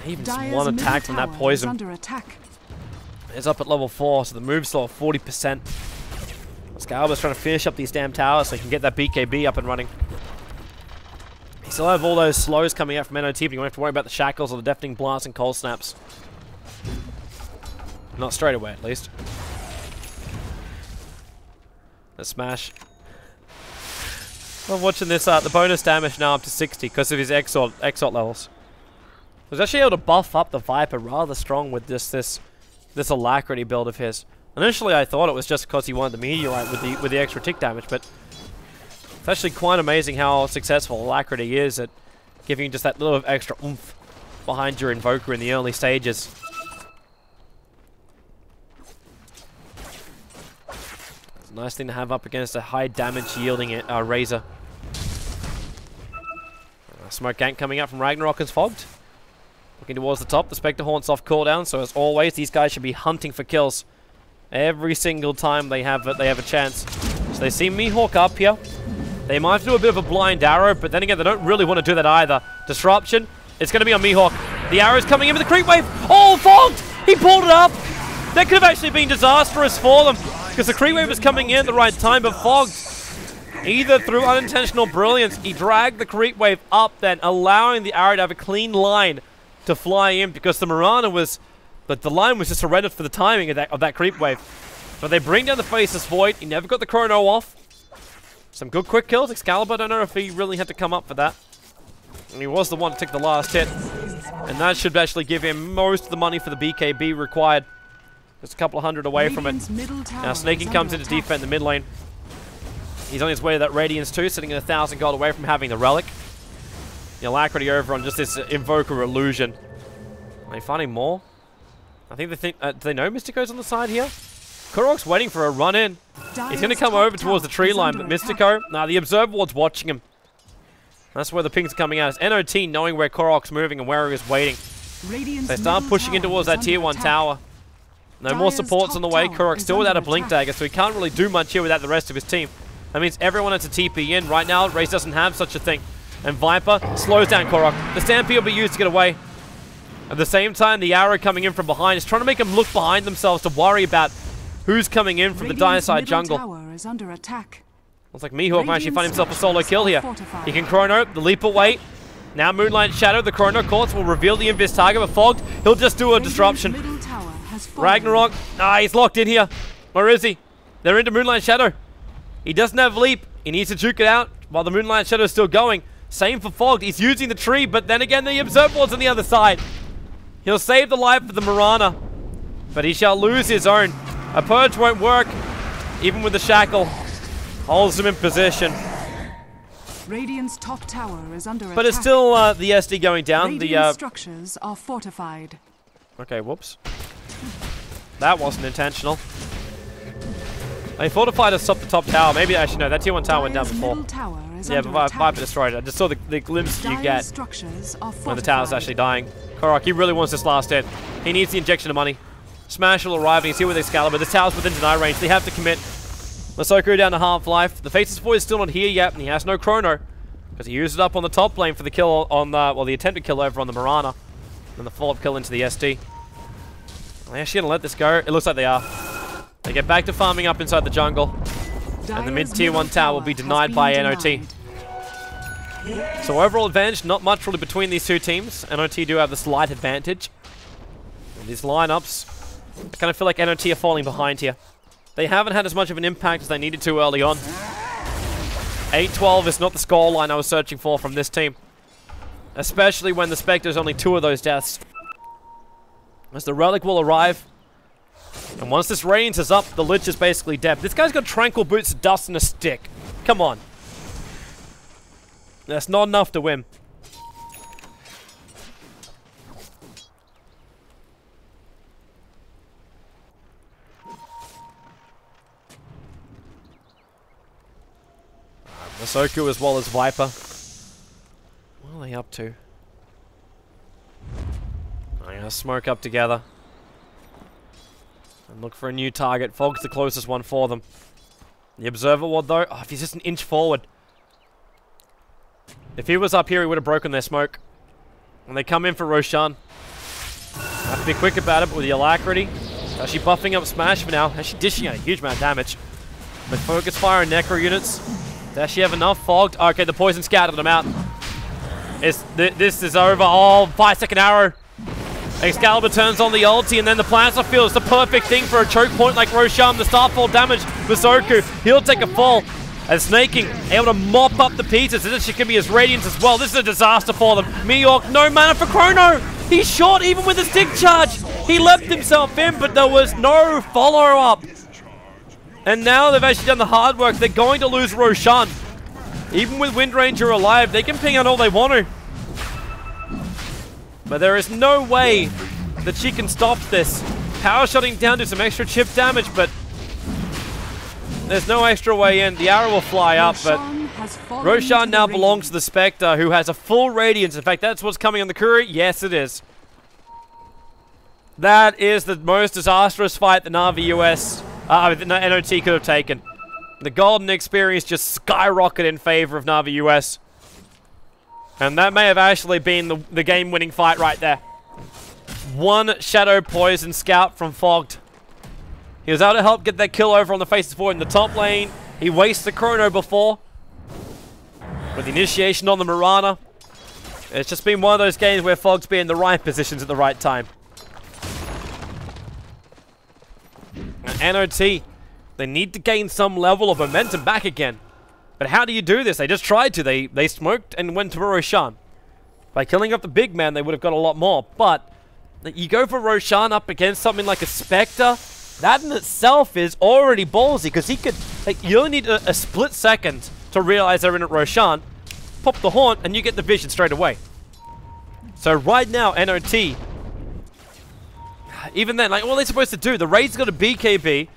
Even just one attack from that poison. It's up at level 4, so the move's still at 40%. Excalibur's trying to finish up these damn towers so he can get that BKB up and running. You still have all those slows coming out from NOT, but you won't have to worry about the Shackles or the Deafening Blast and Cold Snaps. Not straight away, at least. The Smash. I'm watching this, the bonus damage now up to 60 because of his Exalt levels. He was actually able to buff up the Viper rather strong with this Alacrity build of his. Initially, I thought it was just because he wanted the Meteorite with the extra tick damage, but it's actually quite amazing how successful Alacrity is at giving you just that little extra oomph. behind your Invoker in the early stages. It's a nice thing to have up against a high damage yielding Razor. Smoke gank coming out from Ragnarok is fogged. Looking towards the top, the Spectre Haunt's off cooldown, so as always, these guys should be hunting for kills every single time they have a chance. So they see Mihawk up here. They might have to do a bit of a blind arrow, but then again, they don't really want to do that either. Disruption, it's going to be on Mihawk. The arrow's coming in with the creep wave. Oh, fogged! He pulled it up! That could have actually been disastrous for them, because the creep wave was coming in at the right time, but fogged. Either through unintentional brilliance, he dragged the creep wave up, then allowing the arrow to have a clean line to fly in, because the Mirana was... But the line was just horrendous for the timing of that creep wave. But they bring down the Faceless Void. He never got the Chrono off. Some good quick kills. Excalibur, I don't know if he really had to come up for that. And he was the one to take the last hit. And that should actually give him most of the money for the BKB required. Just a couple of hundred away from it. Now Snaking comes in to defend the mid lane. He's on his way to that Radiance too, sitting at 1,000 gold away from having the Relic. The Alacrity over on just this Invoker illusion. Are they finding more? I think they think... do they know Mystico's on the side here? Korok's waiting for a run-in. He's going to come over towards the tree line, but Mystico... Nah, the Observer Ward's watching him. That's where the pings are coming out. It's NoT knowing where Korok's moving and where he is waiting. They start pushing in towards that tier 1 tower. No more supports on the way. Korok's still without a Blink Dagger, so he can't really do much here without the rest of his team. That means everyone has a TP in. Right now, Raze doesn't have such a thing. And Viper slows down Korok. The Stampede will be used to get away. At the same time, the arrow coming in from behind is trying to make them look behind themselves to worry about who's coming in from the dire side jungle. Tower is under attack. Looks like Mihawk might actually find himself a solo kill here. He can Chrono, the leap away. Now Moonlight Shadow, the Chrono Courts will reveal the Invis target, but fogged. He'll just do a disruption. Ragnarok, he's locked in here. Where is he? They're into Moonlight Shadow. He doesn't have leap. He needs to juke it out while the Moonlight Shadow is still going. Same for fogged. He's using the tree, but then again, the Observer Ward's on the other side. He'll save the life of the Mirana, but he shall lose his own. A purge won't work, even with the shackle. Holds him in position. Radiant's top tower is under attack. But it's still the SD going down. The structures are fortified. Okay, whoops. That wasn't intentional. They fortified to stop the top tower. Maybe, actually, no, that tier 1 tower went down before. Yeah, but Viper destroyed it. I just saw the glimpse you get when the tower's actually dying. Korok, he really wants this last hit. He needs the injection of money. Smash will arrive, and he's here with Excalibur. This tower's within deny range. They have to commit. Masoku down to half-life. The Faceless Void is still not here yet, and he has no Chrono, because he used it up on the top lane for the kill on the attempted kill over on the Mirana, and the follow-up kill into the SD. Are they actually going to let this go? It looks like they are. They get back to farming up inside the jungle, and the mid-tier 1 tower will be denied by NoT. So overall advantage, not much really between these two teams. NoT do have the slight advantage. And these lineups, I kind of feel like NoT are falling behind here. They haven't had as much of an impact as they needed to early on. 8-12 is not the scoreline I was searching for from this team. Especially when the Spectre's only 2 of those deaths. As the Relic will arrive. And once this Radiance is up, the Lich is basically dead. This guy's got Tranquil Boots, Dust, and a Stick. Come on. That's not enough to win. Masoku as well as Viper. What are they up to? I'm gonna smoke up together. And look for a new target. Fog's the closest one for them. The Observer Ward though, if he's just an inch forward. If he was up here, he would have broken their smoke. And they come in for Roshan. Have to be quick about it, but with the Alacrity. Actually buffing up Smash for now. Actually dishing out a huge amount of damage. With Focus Fire and Necro units. Does actually have enough? Fogged. Okay, the Poison scattered them out. This is over. Oh, 5-second arrow. Excalibur turns on the ulti, and then the Plasma Field is the perfect thing for a choke point like Roshan. The Starfall damage. Masoku, he'll take a fall. And Snaking, able to mop up the pieces. This should be his Radiance as well. This is a disaster for them. Mihawk, no mana for Chrono. He's short even with a stick charge. He leapt himself in, but there was no follow-up. And now they've actually done the hard work. They're going to lose Roshan. Even with Wind Ranger alive, they can ping out all they want to. But there is no way that she can stop this. Power shutting down to some extra chip damage, but there's no extra way in. The arrow will fly up, but Roshan now belongs to the Spectre, who has a full Radiance. In fact, that's what's coming on the Courier. Yes, it is. That is the most disastrous fight the NOT could have taken. The golden experience just skyrocketed in favor of Na'Vi US. And that may have actually been the game-winning fight right there. One Shadow Poison Scout from Fogged. He was able to help get that kill over on the Faceless Void in the top lane. He wastes the Chrono before. With the initiation on the Mirana. It's just been one of those games where Fogged's been in the right positions at the right time. And NOT, they need to gain some level of momentum back again. But how do you do this? They just tried to. They smoked and went to Roshan. By killing up the big man, they would have got a lot more. But you go for Roshan up against something like a Spectre. That in itself is already ballsy, because he could, like, you only need a split second to realize they're in at Roshan, pop the Haunt, and you get the vision straight away. So right now, NOT, even then, like, what are they supposed to do? The Raid's got a BKB.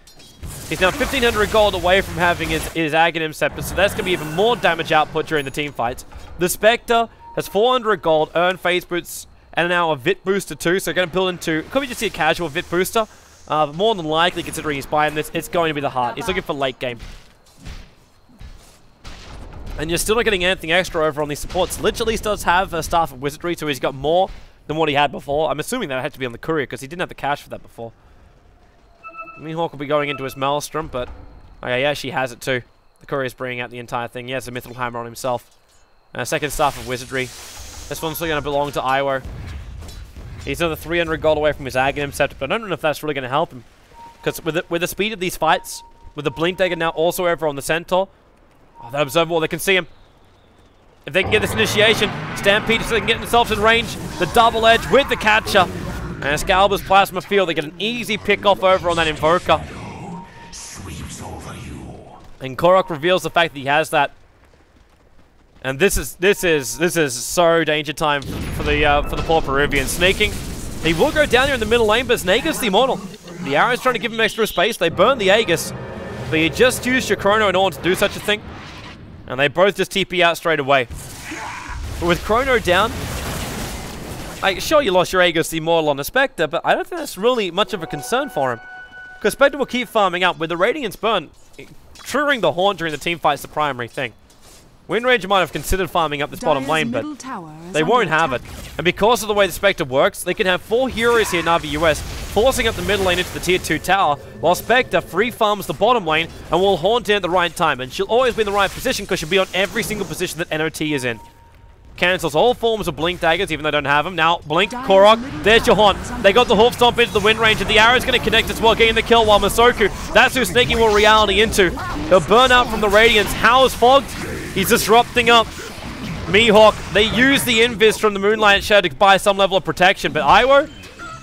He's now 1,500 gold away from having his Aghanim Scepter, so that's going to be even more damage output during the team fights. The Spectre has 400 gold, earned phase boots, and now a Vit booster too, so going to build into, could we just see a casual Vit booster? But more than likely, considering he's buying this, it's going to be the heart. He's looking for late game. And you're still not getting anything extra over on these supports. Lich at least does have a Staff of Wizardry, so he's got more than what he had before. I'm assuming that had to be on the Courier, because he didn't have the cash for that before. Mihawk will be going into his Maelstrom, but okay, yeah, she has it too. The Courier's bringing out the entire thing. He has a Mithril Hammer on himself. Second Staff of Wizardry. This one's still going to belong to Iwo. He's another 300 gold away from his Aghanim Scepter, but I don't know if that's really going to help him. Because with the speed of these fights, with the Blink Dagger now also over on the Centaur, oh, that Observer Wall, they can see him. If they can get this initiation, Stampede, so they can get themselves in range. The double edge with the catcher. And Excalibur's Plasma Field, they get an easy pick off over on that Invoker. And Korok reveals the fact that he has that. And this is so danger time for the poor Peruvian. Sneaking. He will go down here in the middle lane, but it's Nagus the Immortal. The Arrow's trying to give him extra space. They burn the Aegis. But you just used your Chrono in order to do such a thing. And they both just TP out straight away. But with Chrono down, sure you lost your Aegis the Immortal on a Spectre, but I don't think that's really much of a concern for him. Because Spectre will keep farming up. With the Radiance burn, triggering the Haunt during the team fight is the primary thing. Windranger might have considered farming up this bottom lane, but they won't have it. And because of the way the Spectre works, they can have 4 heroes here in Na'Vi US, forcing up the middle lane into the tier 2 tower, while Spectre free farms the bottom lane and will haunt in at the right time. And she'll always be in the right position because she'll be on every single position that NOT is in. Cancels all forms of Blink Daggers, even though they don't have them. Now, Blink, Korok, there's your Haunt. They got the Hoof Stomp into the wind range, and the Arrow's going to connect as well, getting the kill, while Masoku, that's who Sneaking will reality into. He'll burn out from the Radiance. How is Fogged? He's disrupting up Mihawk. They use the Invis from the Moonlight Shadow to buy some level of protection, but Iwo,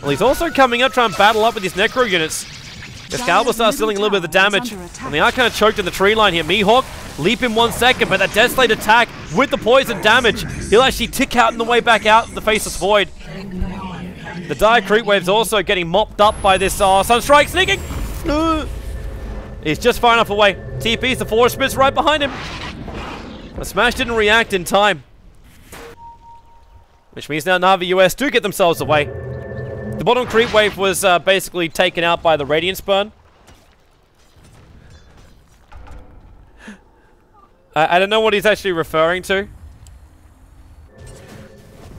well, he's also coming up trying to battle up with his Necro units. Excalibur starts dealing a little bit of the damage, and they are kind of choked in the tree line here. Mihawk, leap in 1 second, but that Death Slate attack with the poison damage, he'll actually tick out on the way back out the Faceless Void. The Dire Creep Wave's also getting mopped up by this Sunstrike. Sneaking! He's just far enough away. TP's the Force Spit's right behind him. The Smash didn't react in time, which means now Na'Vi US do get themselves away. The bottom creep wave was basically taken out by the Radiance Burn. I don't know what he's actually referring to.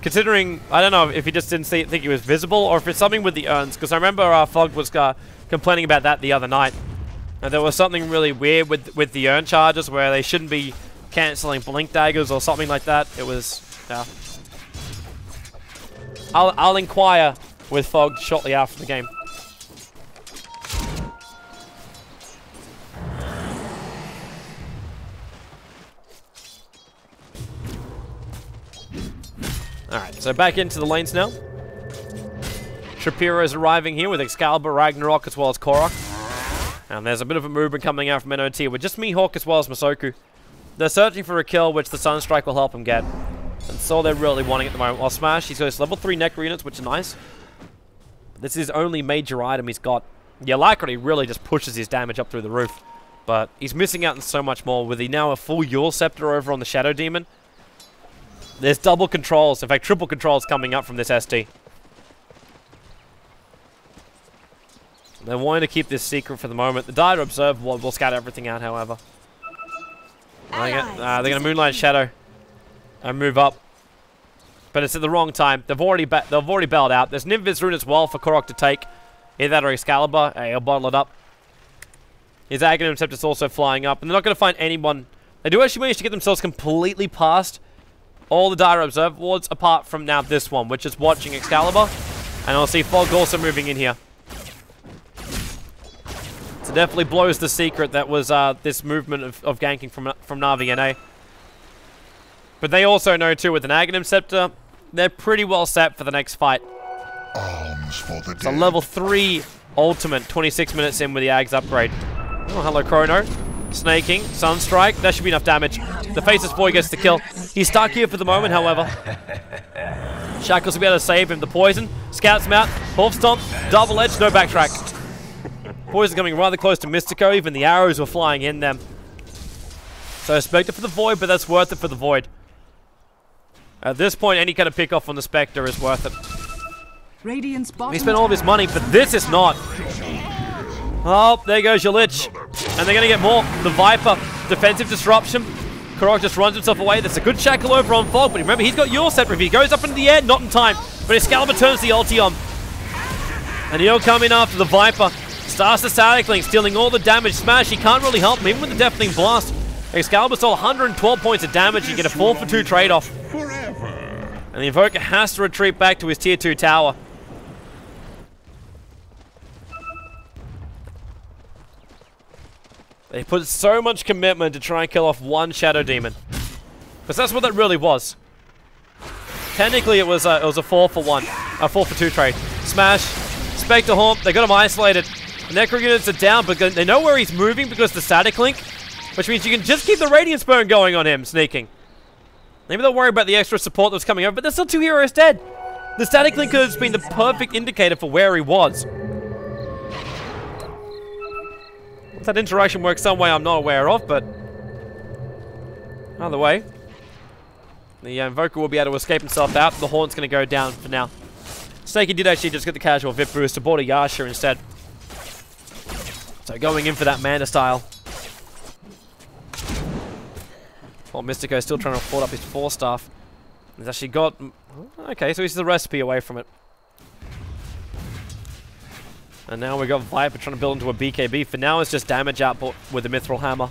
Considering, I don't know if he just didn't think he was visible, or if it's something with the urns, because I remember Fogg was complaining about that the other night. And there was something really weird with the urn charges where they shouldn't be cancelling Blink Daggers or something like that. It was, yeah. I'll inquire with Fogg shortly after the game. Alright, so back into the lanes now. Shapiro is arriving here with Excalibur, Ragnarok, as well as Korok. And there's a bit of a movement coming out from NOT with just Mihawk as well as Masoku. They're searching for a kill, which the Sunstrike will help him get. That's all they're really wanting at the moment. While Smash, he's got his level 3 Necro units, which are nice. But this is his only major item he's got. Yeah, Alacrity really just pushes his damage up through the roof. But he's missing out on so much more with he now a full Yule Scepter over on the Shadow Demon. There's double controls, in fact triple controls coming up from this SD. They're wanting to keep this secret for the moment. The Dire Observer will scatter everything out, however. They're going to Moonlight Shadow and move up. But it's at the wrong time. They've already bailed out. There's an Invis Rune as well for Korok to take. Either that or Excalibur. Hey, he'll bottle it up. His Aghanim Scepter's also flying up. And they're not going to find anyone. They do actually manage to get themselves completely past all the Dire Observer wards, apart from now this one, which is watching Excalibur. And I'll see Fog also moving in here. So definitely blows the secret that was this movement of ganking from Na'Vi NA. But they also know too, with an Aghanim Scepter, they're pretty well set for the next fight. Arms for the dead. So level 3 ultimate, 26 minutes in with the Ags upgrade. Oh, hello Chrono. Snaking, Sunstrike, that should be enough damage. The Faceless Boy gets the kill. He's stuck here for the moment, however. Shackles will be able to save him. The Poison, scouts him out, Wolf Stomp, Double Edge, no backtrack. Poison coming rather close to Mystico, even the arrows were flying in them. So Spectre for the Void, but that's worth it for the Void. At this point, any kind of pick off on the Spectre is worth it. Radiant's bottom He spent all of his money, but this is not. Oh, there goes your Lich. And they're going to get more. The Viper, defensive disruption. Korok just runs himself away. There's a good shackle over on Fog, but remember, he's got Yule Scepter. If he goes up into the air, not in time. But Excalibur turns the ulti on. And he'll come in after the Viper. Starts the Static Link, stealing all the damage. Smash, he can't really help him, even with the Deafening Blast. Excalibur stole 112 points of damage. You get a 4-for-2 trade-off. And the Invoker has to retreat back to his tier 2 tower. They put so much commitment to try and kill off one Shadow Demon. Because that's what that really was. Technically, it was a 4-for-1. A 4-for-2 trade. Smash. Spectre Haunt. They got him isolated. Necro units are down, but they know where he's moving because the Static Link. Which means you can just keep the Radiance Burn going on him, sneaking. Maybe they'll worry about the extra support that was coming over, but there's still 2 heroes dead. The Static Link has been the perfect indicator for where he was. That interaction works some way I'm not aware of, but either way, the Invoker will be able to escape himself out. The Haunt's going to go down for now. Snaky did actually just get the casual VIP boost to board a Yasha instead. So going in for that Mana style. While Mystico still trying to afford up his 4-staff. He's actually got... Okay, so he's the recipe away from it. And now we've got Viper trying to build into a BKB. For now, it's just damage output with the Mithril Hammer.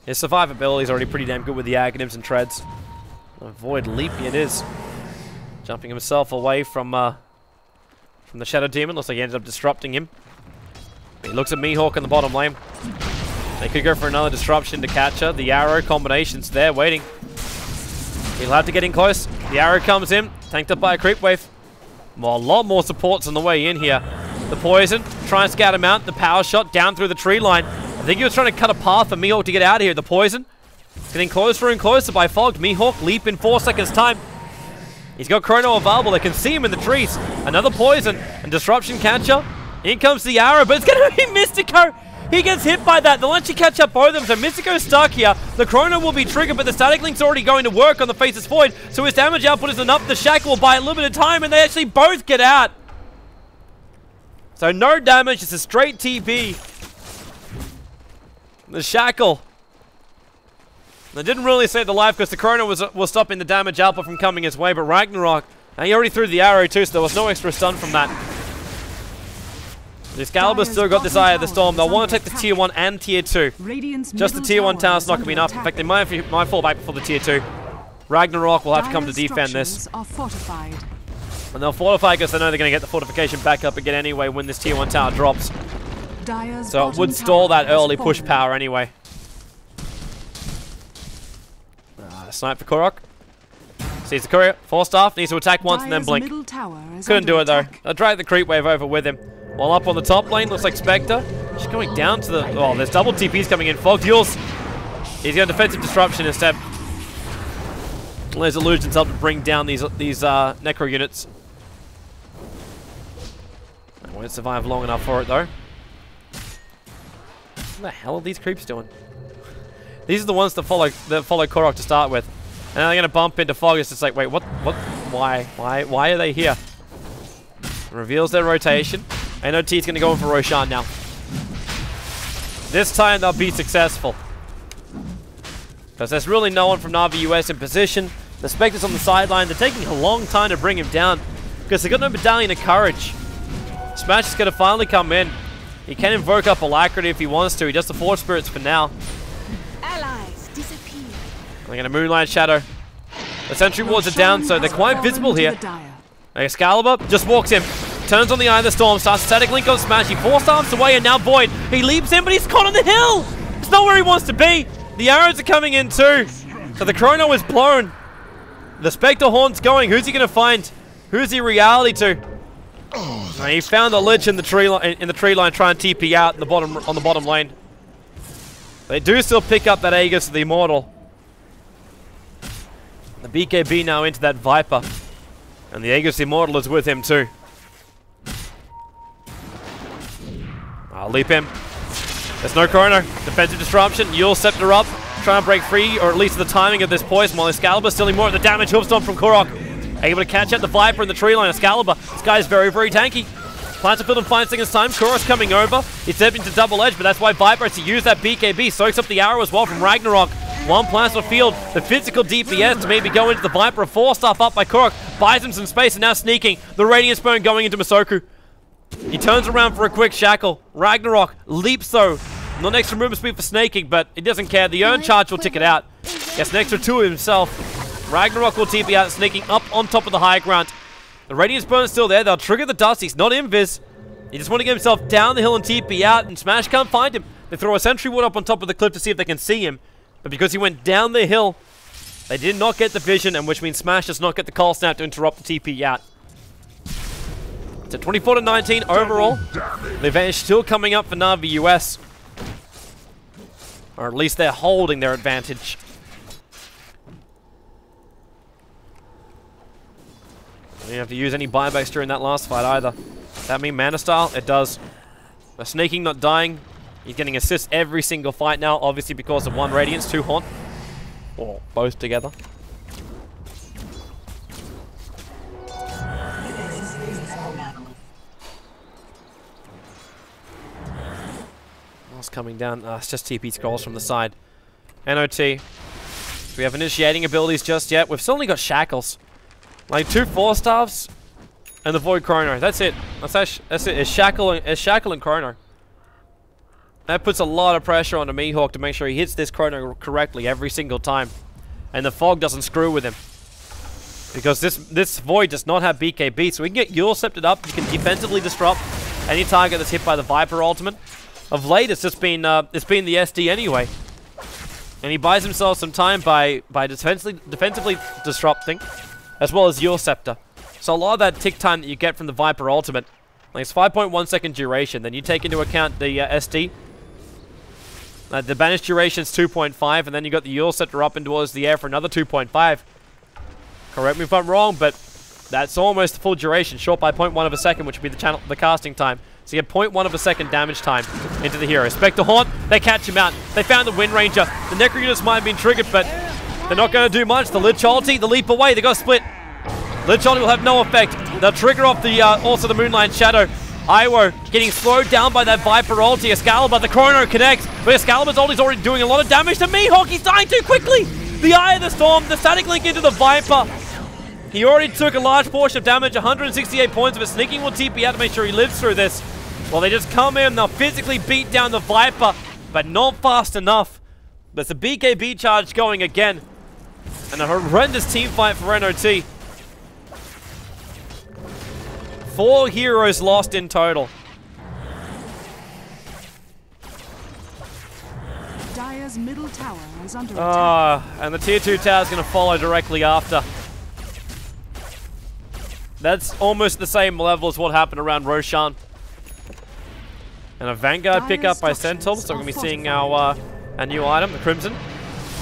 His survivability is already pretty damn good with the Aghanims and Treads. Void Leapy it is. Jumping himself away from the Shadow Demon. Looks like he ended up disrupting him. He looks at Mihawk in the bottom lane. They could go for another disruption to catch her. The arrow combination's there waiting. He'll have to get in close. The arrow comes in, tanked up by a creep wave. Well, a lot more supports on the way in here. The Poison, try and scout him out. The power shot down through the tree line. I think he was trying to cut a path for Mihawk to get out of here. The Poison, getting closer and closer by Fog. Mihawk leap in 4 seconds time. He's got Chrono available. They can see him in the trees. Another Poison and disruption catcher. In comes the arrow, but it's going to be Mystico. He gets hit by that. They'll actually catch up both of them. So Mystico's stuck here. The Chrono will be triggered, but the Static Link's already going to work on the Faceless Void. So his damage output isn't up. The Shackle will buy a little bit of time, and they actually both get out. So no damage. It's a straight TP. The Shackle. They didn't really save the life because the Chrono was stopping the damage output from coming his way, but Ragnarok, and he already threw the arrow too, so there was no extra stun from that. The Excalibur's still got this Eye of the Storm. They'll want to take the tier 1 and tier 2. Just the tier 1 tower's not going to be enough. In fact, they might fall back before the tier 2. Ragnarok will have to come to defend this. And they'll fortify because they know they're going to get the fortification back up again anyway when this tier 1 tower drops. So it would stall that early push power anyway. Snipe for Korok. Sees the courier. 4-staff. Needs to attack once and then blink. Couldn't do it though. I'll drag the creep wave over with him. While up on the top lane, looks like Spectre. She's going down to the... Oh, there's double TPs coming in. Fog Duels. He's going defensive disruption instead. There's illusions up to bring down these necro units. I won't survive long enough for it though. What the hell are these creeps doing? These are the ones that follow Korok to start with. And then they're gonna bump into Fog. It's just like, wait, why are they here? Reveals their rotation. NoT's gonna go in for Roshan now. This time they'll be successful. Because there's really no one from Na'Vi US in position. The Spectre's on the sideline. They're taking a long time to bring him down. Because they've got no Medallion of Courage. Smash is gonna finally come in. He can invoke up Alacrity if he wants to. He does the Force Spirits for now. Allies disappear. They're gonna Moonlight Shadow. The sentry wards are down, so they're quite visible here. Excalibur just walks in, turns on the Eye of the Storm, starts Static Link on Smash. He 4-stamps away and now Void. He leaps in, but he's caught on the hill. It's not where he wants to be. The arrows are coming in too. So the Chrono is blown. The Spectre Horn's going. Who's he gonna find? Who's he reality to? He found the Lich in the tree line trying to TP out in the on the bottom lane. They do still pick up that Aegis of the Immortal. The BKB now into that Viper. And the Aegis Immortal is with him too. I'll leap him. There's no Chrono. Defensive disruption. Yule Scepter up. Trying to break free, or at least the timing of this poison, while Excalibur stealing more of the damage. Hoofstomp from Korok. Able to catch out the Viper in the tree line. Excalibur. This guy is very, very tanky. Plants a field in 5 seconds time. Korok's coming over. He's stepping to double edge, but that's why Viper has to use that BKB. Soaks up the arrow as well from Ragnarok. One plasma field, the physical DPS to maybe go into the Viper. A 4-star up by Korok, buys him some space and now sneaking. The Radiant Burn going into Masoku. He turns around for a quick shackle. Ragnarok leaps though. Not extra movement speed for snaking, but he doesn't care. The Urn Charge will tick it out. Gets an extra 2 himself. Ragnarok will TP out, sneaking up on top of the high ground. The Radiant Burn is still there. They'll trigger the dust. He's not invis. He just want to get himself down the hill and TP out, and Smash can't find him. They throw a Sentry Ward up on top of the cliff to see if they can see him. But because he went down the hill, they did not get the vision, and which means Smash does not get the call snap to interrupt the TP out. It's a 24-19 overall. The advantage still coming up for Na'Vi US. Or at least they're holding their advantage. They didn't have to use any buybacks during that last fight either. Does that mean Mana Style? It does. The Sneaking not dying. He's getting assists every single fight now, obviously because of 1 Radiance, 2 Haunt. Or both together. Coming down. It's just TP scrolls from the side. NoT. Do we have initiating abilities just yet? We've still only got Shackles. Like 2 4-stars and the Void Chrono. That's it. That's it. It's Shackle and Chrono. That puts a lot of pressure onto Mihawk to make sure he hits this Chrono correctly every single time. And the Fog doesn't screw with him. Because this Void does not have BKB, so we can get Yule Sceptered up. You can defensively disrupt any target that's hit by the Viper ultimate. Of late, it's just been the SD anyway, and he buys himself some time by defensively disrupting, as well as Yule Scepter. So a lot of that tick time that you get from the Viper ultimate, like it's 5.1 second duration. Then you take into account the SD. The banished duration is 2.5, and then you got the Yule Scepter up and towards the air for another 2.5. Correct me if I'm wrong, but that's almost the full duration, short by 0.1 of a second, which would be the casting time. So you get 0.1 of a second damage time into the hero. Spectre Haunt, they catch him out. They found the Wind Ranger. The Necro units might have been triggered, but they're not going to do much. The Lich ulti, the leap away, they got split. Lich ulti will have no effect. They'll trigger off the also the Moonlight Shadow. Iwo getting slowed down by that Viper ulti. Excalibur, the Chrono connects, but Excalibur's ulti's already doing a lot of damage to Mihawk. He's dying too quickly. The Eye of the Storm, the Static Link into the Viper. He already took a large portion of damage, 168 points of it. Sneaking will TP out to make sure he lives through this. Well, they just come in, they'll physically beat down the Viper, but not fast enough. There's a BKB charge going again. And a horrendous team fight for NoT. 4 heroes lost in total. Dire's middle tower is under attack. And the tier 2 tower is going to follow directly after. That's almost the same level as what happened around Roshan. And a Vanguard pickup by Sentinel, so we're going to be seeing our new item, the Crimson.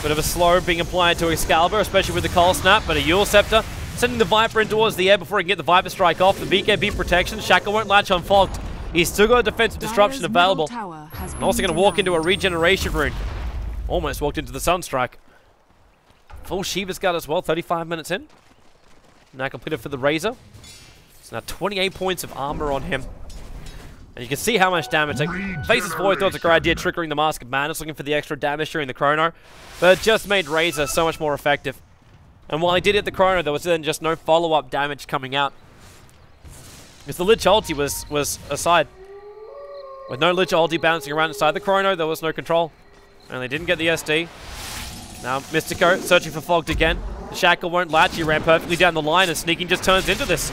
Bit of a slow being applied to Excalibur, especially with the Cold Snap, but a Yule Scepter sending the Viper in towards the air before he can get the Viper Strike off. The BKB protection. Shackle won't latch on Fogged. He's still got a defensive disruption available. And also going to walk into a regeneration rune. Almost walked into the Sunstrike. Full Shiva's Guard as well, 35 minutes in. Now completed for the Razor. So now 28 points of armor on him. And you can see how much damage. Like, Faces Void thought it's a great idea, triggering the Mask of Madness, looking for the extra damage during the Chrono. But it just made Razor so much more effective. And while he did hit the Chrono, there was then just no follow-up damage coming out. Because the Lich ulti was aside. With no Lich ulti bouncing around inside the Chrono, there was no control. And they didn't get the SD. Now Mystico searching for Fogged again. The Shackle won't latch. He ran perfectly down the line, and sneaking just turns into this.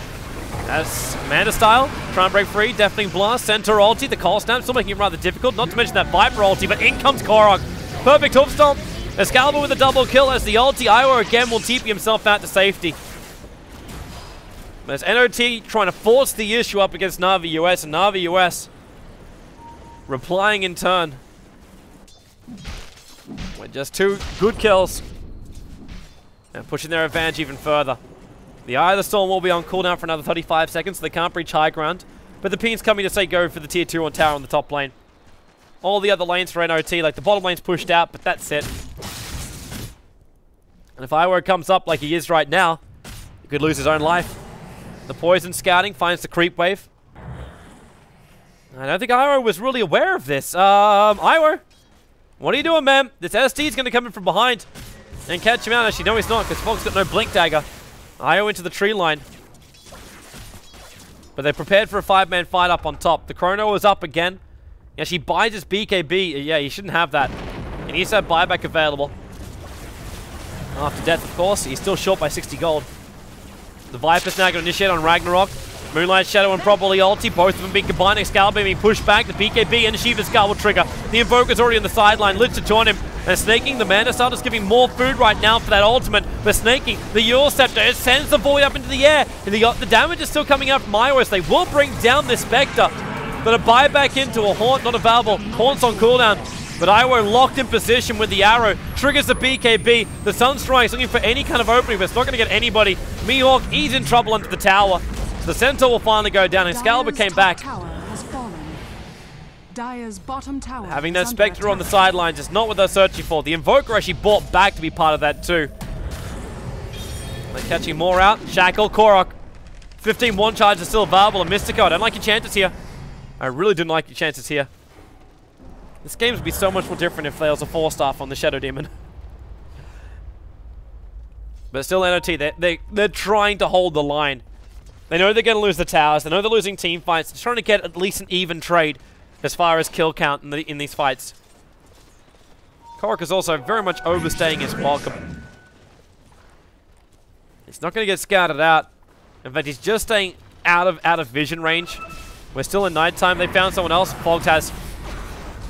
As Amanda style, try and break free, Deafening Blast, Centaur ulti, the Cold Snap, still making it rather difficult, not to mention that Viper ulti, but in comes Korok. Perfect hoof stomp. Excalibur with a double kill as the ulti. Iowa again will TP himself out to safety. There's NoT trying to force the issue up against Na'Vi US, and Na'Vi US replying in turn. With just 2 good kills. And pushing their advantage even further. The Eye of the Storm will be on cooldown for another 35 seconds, so they can't breach high ground. But the Ping's coming to say go for the tier 2 on tower on the top lane. All the other lanes for NoT, like the bottom lane's pushed out, but that's it. And if Iwo comes up like he is right now, he could lose his own life. The Poison scouting finds the creep wave. I don't think Iwo was really aware of this. Iwo, what are you doing, man? This SD's going to come in from behind and catch him out. Actually, no, he's not, because Fogg's got no Blink Dagger. Io into the tree line. But they're prepared for a 5-man fight up on top. The Chrono is up again. Yeah, she buys his BKB. Yeah, he shouldn't have that. He needs to have buyback available. After death, of course. He's still short by 60 gold. The Viper's now going to initiate on Ragnarok. Moonlight Shadow and probably ulti. Both of them being combined. Excalibur being pushed back. The BKB and the Shiva's Guard will trigger. The Invoker's already on the sideline. Lich to join him. And Snaking, the Mana Starter's giving more food right now for that ultimate. But Snaking, the Yule Scepter, it sends the Void up into the air. And the damage is still coming out from Ios. They will bring down this Spectre. But a buyback into a Haunt, not available. Haunt's on cooldown. But Iwo locked in position with the arrow. Triggers the BKB. The Sunstrike's looking for any kind of opening, but it's not going to get anybody. Mihawk, he's in trouble under the tower. So the Centaur will finally go down. Excalibur came back. Dire's bottom tower Having that Spectre on the sidelines is not what they're searching for. The Invoker actually bought back to be part of that too. They're catching more out. Shackle, Korok. 15 one charge is still available. And Mystico, I don't like your chances here. I really didn't like your chances here. This game would be so much more different if there was a 4-star on the Shadow Demon. But still NOT, they're trying to hold the line. They know they're going to lose the towers. They know they're losing team fights. They're trying to get at least an even trade as far as kill count in these fights. Korok is also very much overstaying his welcome. He's not going to get scouted out. In fact, he's just staying out of vision range. We're still in nighttime. They found someone else. Fogged has.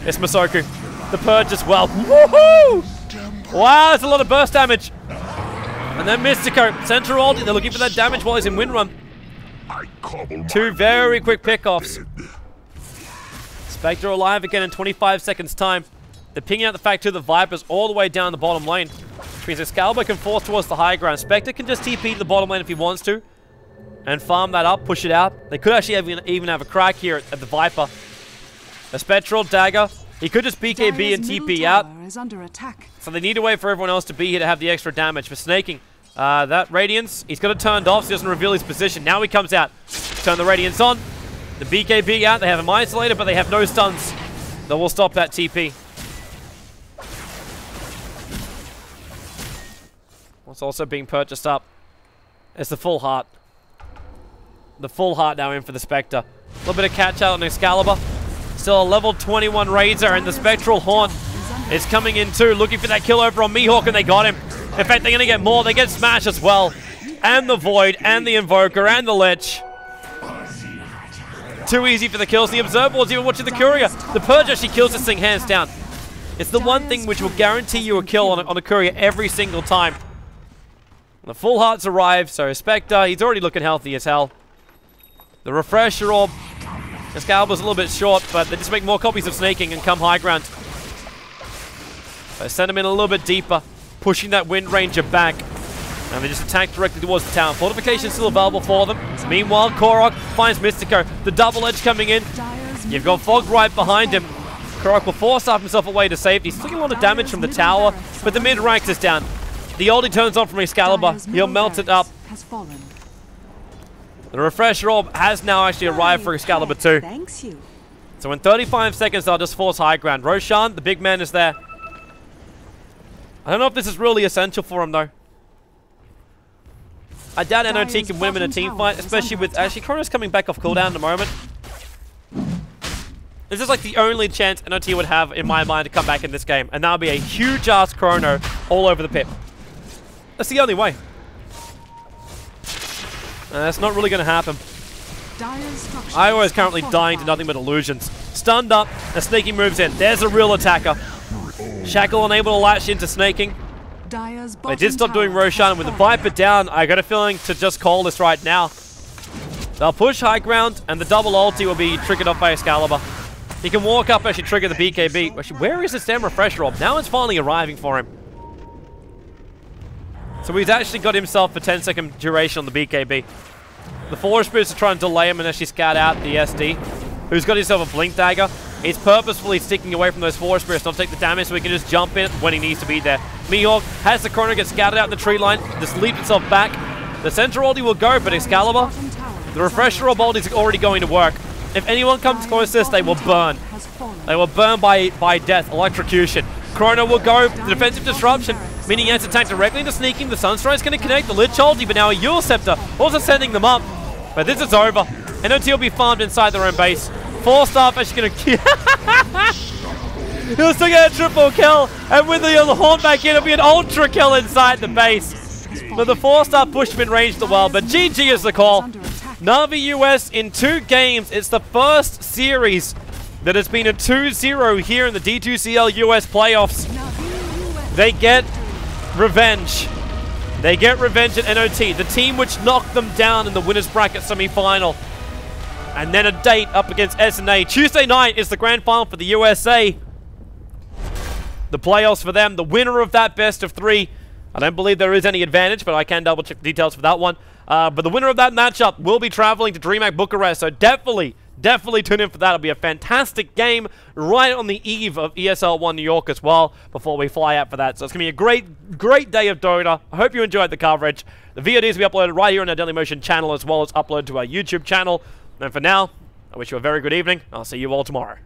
It's Masoku. The Purge as well. Woohoo! Wow, that's a lot of burst damage. And then Mystico. Centaur ulti. They're looking for that damage while he's in Windrun. 2 very quick pickoffs. Spectre alive again in 25 seconds time. They're pinging out the fact too the Vipers all the way down the bottom lane. Which means Excalibur can force towards the high ground. Spectre can just TP the bottom lane if he wants to. And farm that up, push it out. They could actually even have a crack here at the Viper. A Spectral Dagger. He could just BKB and TP out. Is under attack. So they need a way for everyone else to be here to have the extra damage. For Snaking, that Radiance, he's got it turned off so he doesn't reveal his position. Now he comes out. Turn the Radiance on. The BKB out. They have him isolated, but they have no stuns. That will stop that TP. What's also being purchased up is the Full Heart. The Full Heart now in for the Spectre. A little bit of catch out on Excalibur. Still a level 21 Razor, and the Spectral Haunt is coming in too, looking for that kill over on Mihawk, and they got him. In fact, they're going to get more. They get Smash as well. And the Void, and the Invoker, and the Lich. Too easy for the kills. The Observer was even watching the Courier. The Purge actually kills this thing hands down. It's the one thing which will guarantee you a kill on a Courier every single time. The Full Hearts arrive, so Spectre, he's already looking healthy as hell. The Refresher Orb. Excalibur's a little bit short, but they just make more copies of Snaking and come high ground. They send him in a little bit deeper, pushing that Wind Ranger back. And they just attack directly towards the tower. Fortification still available for them. Meanwhile, Korok finds Mystico. The double edge coming in. You've got Fog right behind him. Korok will force up himself away to safety. He's taking a lot of damage from the tower, but the mid ranks is down. The ulti turns on from Excalibur. He'll melt it up. The refresh orb has now actually arrived for Excalibur too. Thanks you. So in 35 seconds, they'll just force high ground. Roshan, the big man, is there. I don't know if this is really essential for him though. I doubt NoT can win him in a team fight, especially with actually Chrono's coming back off cooldown in a moment. This is like the only chance NoT would have in my mind to come back in this game, and that'll be a huge ass Chrono all over the pip. That's the only way. That's not really going to happen. Iowa is currently dying to nothing but illusions. Stunned up, and Snaking moves in. There's a real attacker. Shackle unable to latch into Snaking. They did stop doing Roshan. With the Viper down, I got a feeling to just call this right now. They'll push high ground, and the double ulti will be triggered off by Excalibur. He can walk up and actually trigger the BKB. Actually, where is the stem refresh orb? Now it's finally arriving for him. So he's actually got himself a 10-second duration on the BKB. The Force Spirits are trying to delay him and actually scout out the SD, who's got himself a Blink Dagger. He's purposefully sticking away from those Force Spirits, not to take the damage, so he can just jump in when he needs to be there. Mihawk has the Chrono get scouted out in the tree line, just leaps itself back. The central ulti will go, but Excalibur, the refresher orb ulti is already going to work. If anyone comes close to this, they will burn. They will burn by death, electrocution. Chrono will go, the defensive disruption, meaning he has to attack directly into Sneaking. The Sunstrike's going to connect, the Lich ulti, but now a Yule Scepter also sending them up. But this is over. NoT will be farmed inside their own base. 4-star actually going to kill. He'll still get a triple kill, and with the horn back in, it'll be an ultra kill inside the base. But the 4-star pushed him in range the well, but GG is the call. Na'Vi US in 2 games. It's the first series that has been a 2-0 here in the D2CL US playoffs. They get revenge. They get revenge at NoT, the team which knocked them down in the winners bracket semi-final. And then a date up against SNA. Tuesday night is the grand final for the USA. The playoffs for them, the winner of that best of 3. I don't believe there is any advantage, but I can double check the details for that one. But the winner of that matchup will be traveling to DreamHack Bucharest, so definitely tune in for that. It'll be a fantastic game right on the eve of ESL 1 New York as well before we fly out for that. So it's going to be a great day of Dota. I hope you enjoyed the coverage. The VODs will be uploaded right here on our Dailymotion channel as well as uploaded to our YouTube channel. And for now, I wish you a very good evening. I'll see you all tomorrow.